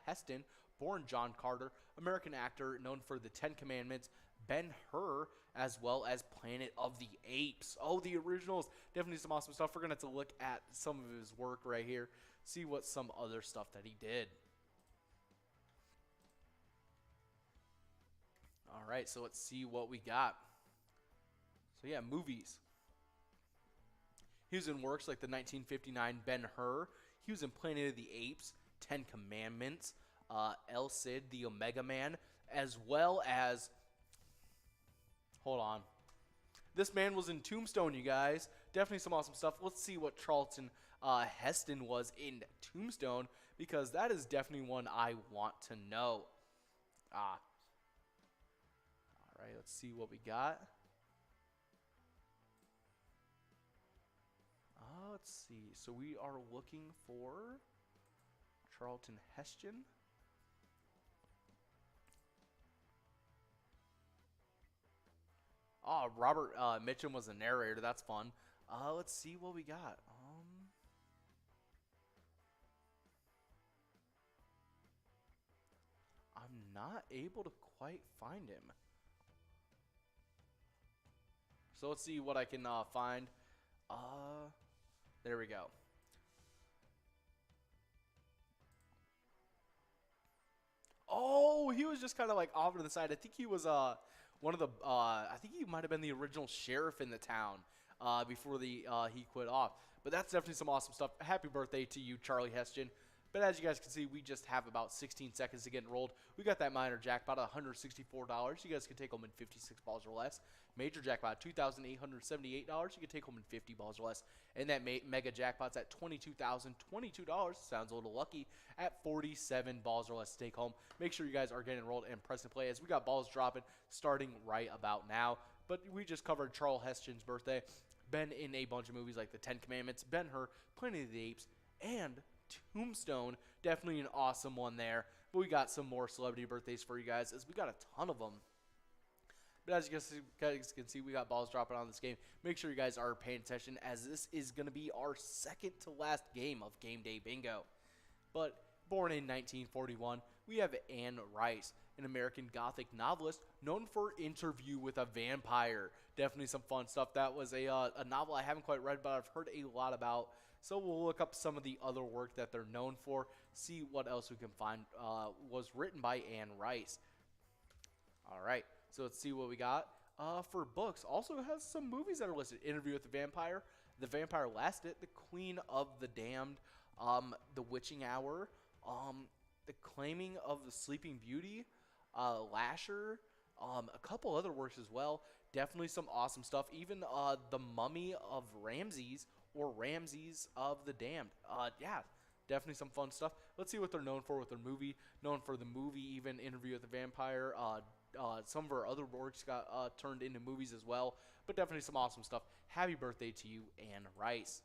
A: Heston, born John Carter, American actor known for The Ten Commandments, Ben-Hur, as well as Planet of the Apes. Oh, the originals. Definitely some awesome stuff. We're going to have to look at some of his work right here, see what some other stuff that he did. All right, so let's see what we got. So yeah, movies. He was in works like the 1959 Ben-Hur. He was in Planet of the Apes, Ten Commandments, El Cid, the Omega Man, as well as... Hold on. This man was in Tombstone, you guys. Definitely some awesome stuff. Let's see what Charlton Heston was in Tombstone, because that is definitely one I want to know. All right, let's see what we got. Let's see. So we are looking for Charlton Heston. Oh, Robert Mitchum was the narrator. That's fun. Let's see what we got. I'm not able to quite find him. So let's see what I can find. There we go. Oh, he was just kind of like off to the side. I think he was one of the. I think he might have been the original sheriff in the town before he quit off. But that's definitely some awesome stuff. Happy birthday to you, Charlie Heston. But as you guys can see, we just have about 16 seconds to get enrolled. We got that minor jackpot at $164. You guys can take home in 56 balls or less. Major jackpot, $2,878. You can take home in 50 balls or less. And that mega jackpot's at $22,022. Sounds a little lucky at 47 balls or less to take home. Make sure you guys are getting enrolled and press and play as we got balls dropping starting right about now. But we just covered Charles Heston's birthday. Been in a bunch of movies like The Ten Commandments, Ben-Hur, Planet of the Apes, and Tombstone. Definitely an awesome one there. But we got some more celebrity birthdays for you guys as we got a ton of them. But as you guys can see, we got balls dropping on this game. Make sure you guys are paying attention as this is going to be our second to last game of Game Day Bingo. But born in 1941, we have Anne Rice, an American Gothic novelist known for Interview with a Vampire. Definitely some fun stuff. That was a novel I haven't quite read, but I've heard a lot about. So we'll look up some of the other work that they're known for, see what else we can find was written by Anne Rice. All right, so let's see what we got. For books, also has some movies that are listed. Interview with the Vampire, The Vampire Lasted, The Queen of the Damned, The Witching Hour, The Claiming of the Sleeping Beauty, Lasher, a couple other works as well. Definitely some awesome stuff. Even The Mummy of Ramses, or Ramses of the Damned. Yeah, definitely some fun stuff. Let's see what they're known for with their movie. Known for the movie, even Interview with the Vampire. Some of our other works got turned into movies as well. But definitely some awesome stuff. Happy birthday to you, Anne Rice.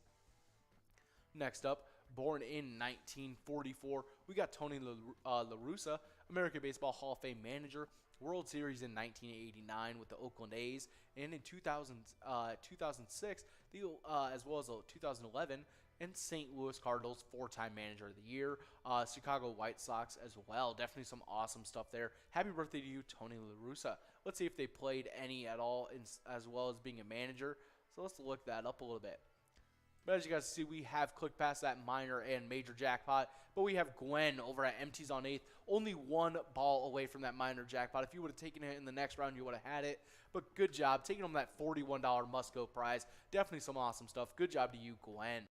A: Next up, born in 1944, we got Tony La Russa, American Baseball Hall of Fame manager. World Series in 1989 with the Oakland A's, and in 2006, as well as 2011, and St. Louis Cardinals 4-time manager of the year, Chicago White Sox as well. Definitely some awesome stuff there. Happy birthday to you, Tony La Russa. Let's see if they played any at all, as well as being a manager. So let's look that up a little bit. But as you guys see, we have clicked past that minor and major jackpot. But we have Gwen over at MT's on 8th. Only one ball away from that minor jackpot. If you would have taken it in the next round, you would have had it. But good job taking home that $41 must-go prize. Definitely some awesome stuff. Good job to you, Gwen.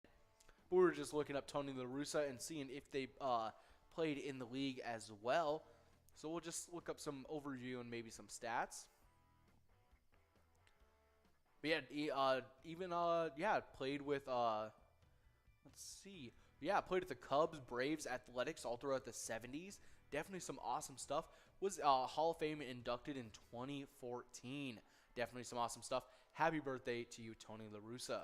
A: We were just looking up Tony La Russa and seeing if they played in the league as well. So we'll just look up some overview and maybe some stats. But yeah, played with, let's see. Yeah, played with the Cubs, Braves, Athletics all throughout the 70s. Definitely some awesome stuff. Was Hall of Fame inducted in 2014. Definitely some awesome stuff. Happy birthday to you, Tony La Russa.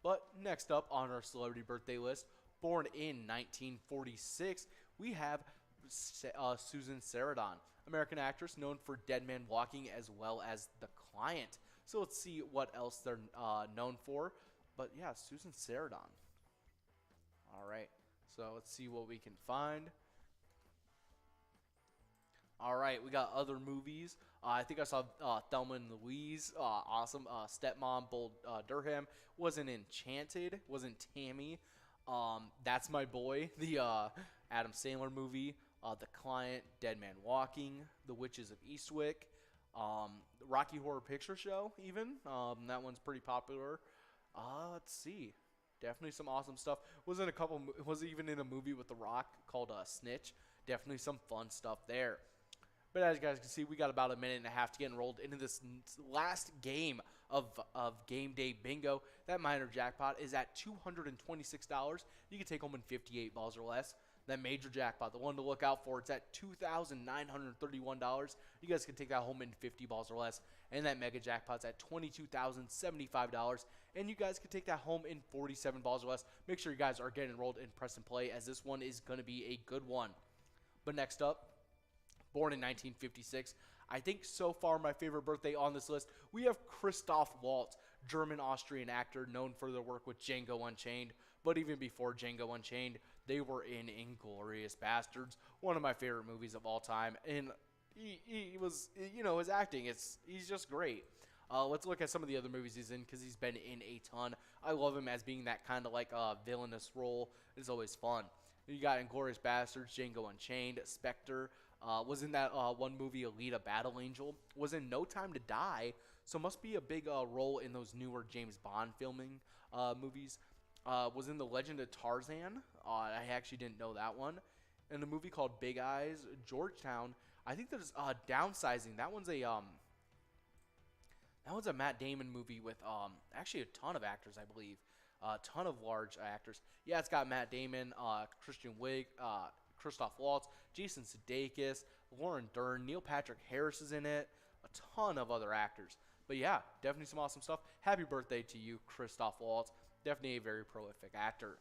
A: But next up on our celebrity birthday list, born in 1946, we have Susan Sarandon, American actress known for Dead Man Walking as well as The Client. So let's see what else they're known for. But yeah, Susan Sarandon. All right, so let's see what we can find. All right, we got other movies. I think I saw Thelma and Louise. Awesome. Stepmom, Bull Durham. Was in Enchanted. Was in Tammy. That's My Boy. The Adam Sandler movie. The Client, Dead Man Walking. The Witches of Eastwick. Rocky Horror Picture Show, even. That one's pretty popular. Let's see. Definitely some awesome stuff. Was even in a movie with The Rock called Snitch. Definitely some fun stuff there. But as you guys can see, we got about a minute and a half to get enrolled into this last game of Game Day Bingo. That minor jackpot is at $226. You can take home in 58 balls or less. That major jackpot, the one to look out for, it's at $2,931. You guys can take that home in 50 balls or less. And that mega jackpot's at $22,075. and you guys can take that home in 47 balls or less. Make sure you guys are getting enrolled in Press and Play, as this one is going to be a good one. But next up, born in 1956, I think so far my favorite birthday on this list, we have Christoph Waltz, German-Austrian actor known for their work with Django Unchained. But even before Django Unchained, they were in Inglourious Bastards, one of my favorite movies of all time. And he was, you know, his acting, he's just great. Let's look at some of the other movies he's in, because he's been in a ton. I love him as being that kind of like villainous role. It's always fun. You got Inglourious Bastards, Django Unchained, Spectre, was in that one movie, Alita Battle Angel, was in No Time to Die, so must be a big role in those newer James Bond filming movies. Was in The Legend of Tarzan. I actually didn't know that one. In a movie called Big Eyes, Georgetown. I think there's Downsizing. That one's a Matt Damon movie with actually a ton of actors, I believe. A ton of large actors. Yeah, it's got Matt Damon, Christian Wiig, Christoph Waltz, Jason Sudeikis, Lauren Dern, Neil Patrick Harris is in it. A ton of other actors. But yeah, definitely some awesome stuff. Happy birthday to you, Christoph Waltz. Definitely a very prolific actor.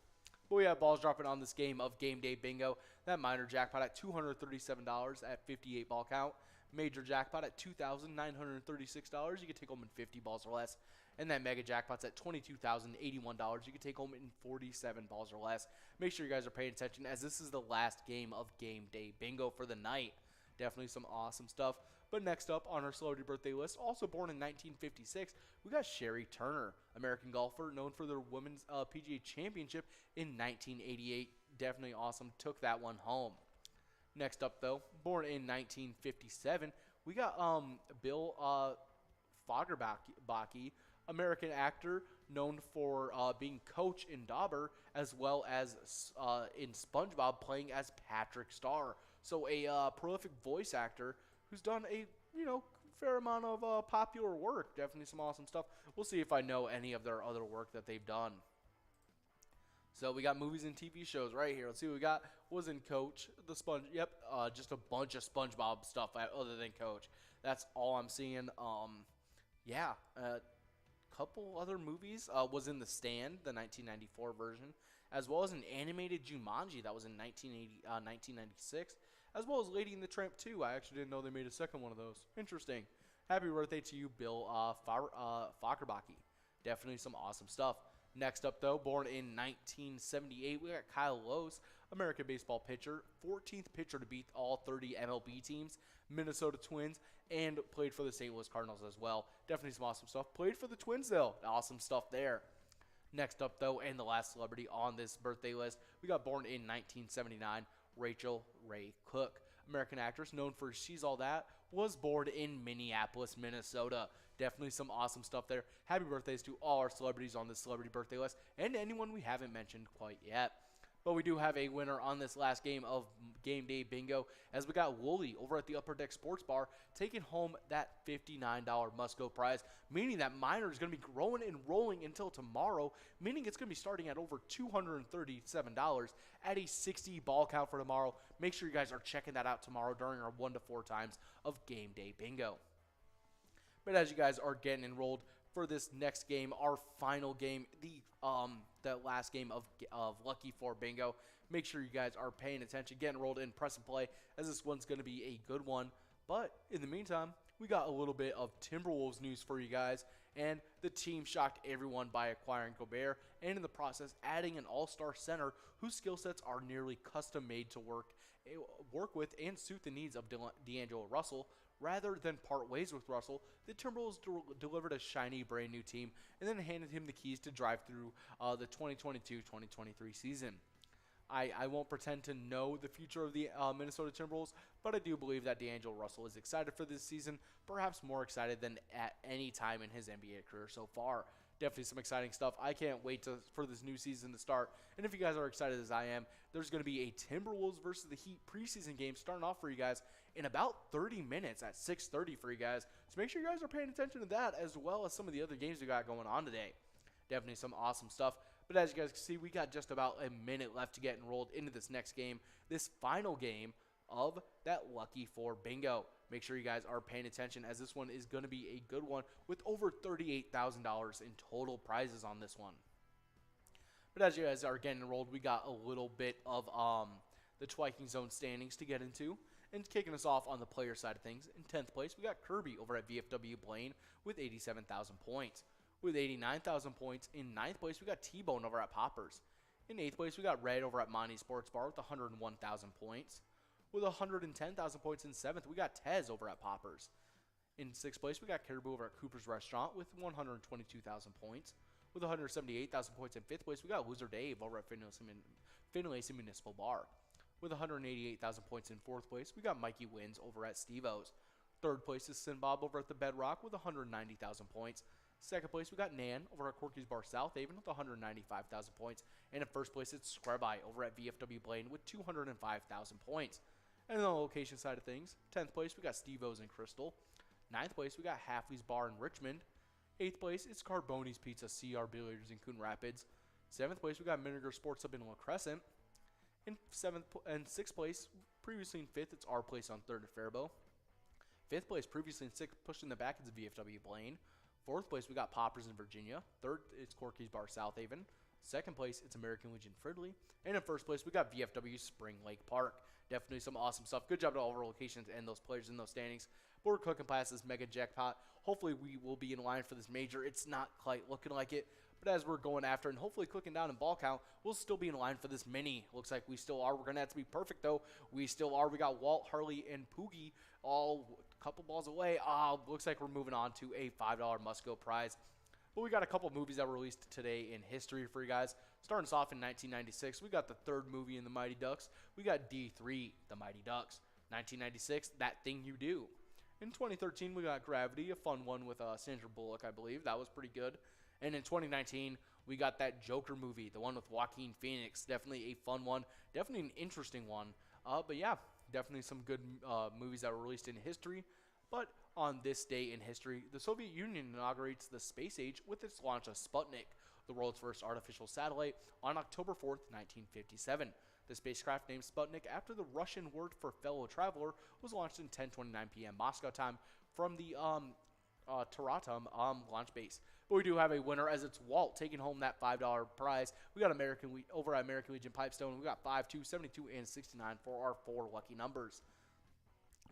A: But we have balls dropping on this game of Game Day Bingo. That minor jackpot at $237 at 58 ball count. Major jackpot at $2,936. You can take home in 50 balls or less. And that mega jackpot's at $22,081. You can take home in 47 balls or less. Make sure you guys are paying attention, as this is the last game of Game Day Bingo for the night. Definitely some awesome stuff. But next up on our celebrity birthday list, also born in 1956, we got Sherry Turner, American golfer known for their women's PGA Championship in 1988. Definitely awesome. Took that one home. Next up, though, born in 1957, we got Bill Fagerbakke, American actor known for being Coach in Dauber, as well as in SpongeBob playing as Patrick Star. So a prolific voice actor who's done a fair amount of popular work. Definitely some awesome stuff. We'll see if I know any of their other work that they've done. So we got movies and TV shows right here. Let's see what we got. Was in Coach, the Sponge. Yep, just a bunch of SpongeBob stuff other than Coach. That's all I'm seeing. Yeah, couple other movies. Was in The Stand, the 1994 version, as well as an animated Jumanji that was in 1996, as well as Lady and the Tramp 2. I actually didn't know they made a second one of those. Interesting. Happy birthday to you, Bill Fagerbakke. Definitely some awesome stuff. Next up, though, born in 1978, we got Kyle Lowes, American baseball pitcher, 14th pitcher to beat all 30 MLB teams, Minnesota Twins, and played for the St. Louis Cardinals as well. Definitely some awesome stuff. Played for the Twins, though. Awesome stuff there. Next up, though, and the last celebrity on this birthday list, we got born in 1979, Rachel Ray Cook, American actress known for She's All That, was born in Minneapolis, Minnesota. Definitely some awesome stuff there. Happy birthdays to all our celebrities on this celebrity birthday list, and anyone we haven't mentioned quite yet. But we do have a winner on this last game of Game Day Bingo, as we got Wooly over at the Upper Deck Sports Bar taking home that $59 must-go prize, meaning that minor is going to be growing and rolling until tomorrow, meaning it's going to be starting at over $237 at a 60 ball count for tomorrow. Make sure you guys are checking that out tomorrow during our 1 to 4 times of Game Day Bingo. But as you guys are getting enrolled for this next game, our final game, the last game of Lucky 4 Bingo, make sure you guys are paying attention, getting enrolled in Press and Play, as this one's going to be a good one. But in the meantime, we got a little bit of Timberwolves news for you guys, and the team shocked everyone by acquiring Gobert, and in the process adding an all-star center whose skill sets are nearly custom made to work with and suit the needs of D'Angelo Russell. Rather than part ways with Russell, the Timberwolves delivered a shiny brand new team and then handed him the keys to drive through the 2022-2023 season. I won't pretend to know the future of the Minnesota Timberwolves, but I do believe that D'Angelo Russell is excited for this season, perhaps more excited than at any time in his NBA career so far. Definitely some exciting stuff. I can't wait for this new season to start. And if you guys are excited as I am, there's going to be a Timberwolves versus the Heat preseason game starting off for you guys in about 30 minutes at 6:30 for you guys. So make sure you guys are paying attention to that, as well as some of the other games we got going on today. Definitely some awesome stuff. But as you guys can see, we got just about a minute left to get enrolled into this next game, this final game of that Lucky 4 bingo. Make sure you guys are paying attention, as this one is going to be a good one with over $38,000 in total prizes on this one. But as you guys are getting enrolled, we got a little bit of the Twiking Zone standings to get into. And kicking us off on the player side of things, in 10th place, we got Kirby over at VFW Blaine with 87,000 points. With 89,000 points, in 9th place, we got T-Bone over at Poppers. In 8th place, we got Red over at Monty Sports Bar with 101,000 points. With 110,000 points in 7th, we got Tez over at Poppers. In 6th place, we got Caribou over at Cooper's Restaurant with 122,000 points. With 178,000 points in 5th place, we got Loser Dave over at Finlayson Municipal Bar. With 188,000 points in 4th place, we got Mikey Wins over at Steve-O's. 3rd place is Sin Bob over at the Bedrock with 190,000 points. 2nd place, we got Nan over at Corky's Bar South Haven with 195,000 points. And in 1st place, it's Scrub Eye over at VFW Blaine with 205,000 points. And on the location side of things, 10th place, we got Steve-O's in Crystal. 9th place, we got Halfley's Bar in Richmond. 8th place, it's Carboni's Pizza CR Billiards in Coon Rapids. 7th place, we got Miniger Sports Hub in La Crescent. In 6th place, previously in 5th, it's Our Place on 3rd at Faribault. 5th place, previously in 6th, pushed in the back, it's VFW Blaine. 4th place, we got Poppers in Virginia. 3rd, it's Corky's Bar South Haven. 2nd place, it's American Legion Fridley. And in 1st place, we got VFW Spring Lake Park. Definitely some awesome stuff. Good job to all of our locations and those players in those standings. But we're cooking past this mega jackpot. Hopefully, we will be in line for this major. It's not quite looking like it. But as we're going after and hopefully clicking down in ball count, we'll still be in line for this mini. Looks like we still are. We're going to have to be perfect, though. We still are. We got Walt, Harley, and Poogie all a couple balls away. Looks like we're moving on to a $5 must-go prize. But we got a couple movies that were released today in history for you guys. Starting us off in 1996, we got the 3rd movie in the Mighty Ducks. We got D3, the Mighty Ducks. 1996, That Thing You Do. In 2013, we got Gravity, a fun one with Sandra Bullock, I believe. That was pretty good. And in 2019, we got that Joker movie, the one with Joaquin Phoenix. Definitely a fun one. Definitely an interesting one. But yeah, definitely some good movies that were released in history. But on this day in history, the Soviet Union inaugurates the space age with its launch of Sputnik, the world's first artificial satellite, on October 4th, 1957. The spacecraft, named Sputnik after the Russian word for fellow traveler, was launched in 10:29 p.m. Moscow time from the Taratum launch base. But we do have a winner, as it's Walt taking home that $5 prize. We got over at American Legion Pipestone. We got 5, 2, 72, and 69 for our 4 lucky numbers.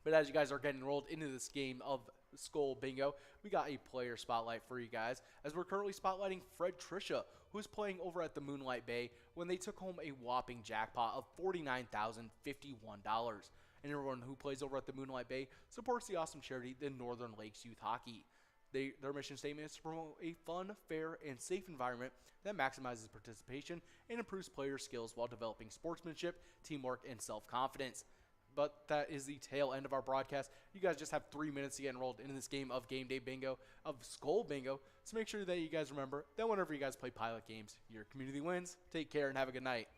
A: But as you guys are getting enrolled into this game of Skull Bingo, we got a player spotlight for you guys, as we're currently spotlighting Fred Trisha, who's playing over at the Moonlight Bay, when they took home a whopping jackpot of $49,051. And everyone who plays over at the Moonlight Bay supports the awesome charity, the Northern Lakes Youth Hockey. Their mission statement is to promote a fun, fair, and safe environment that maximizes participation and improves player skills while developing sportsmanship, teamwork, and self-confidence. But that is the tail end of our broadcast. You guys just have 3 minutes to get enrolled into this game of Game Day Bingo, of Skull Bingo. So make sure that you guys remember that whenever you guys play pilot games, your community wins. Take care and have a good night.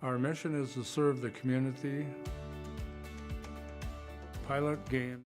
B: Our mission is to serve the community. Pilot game.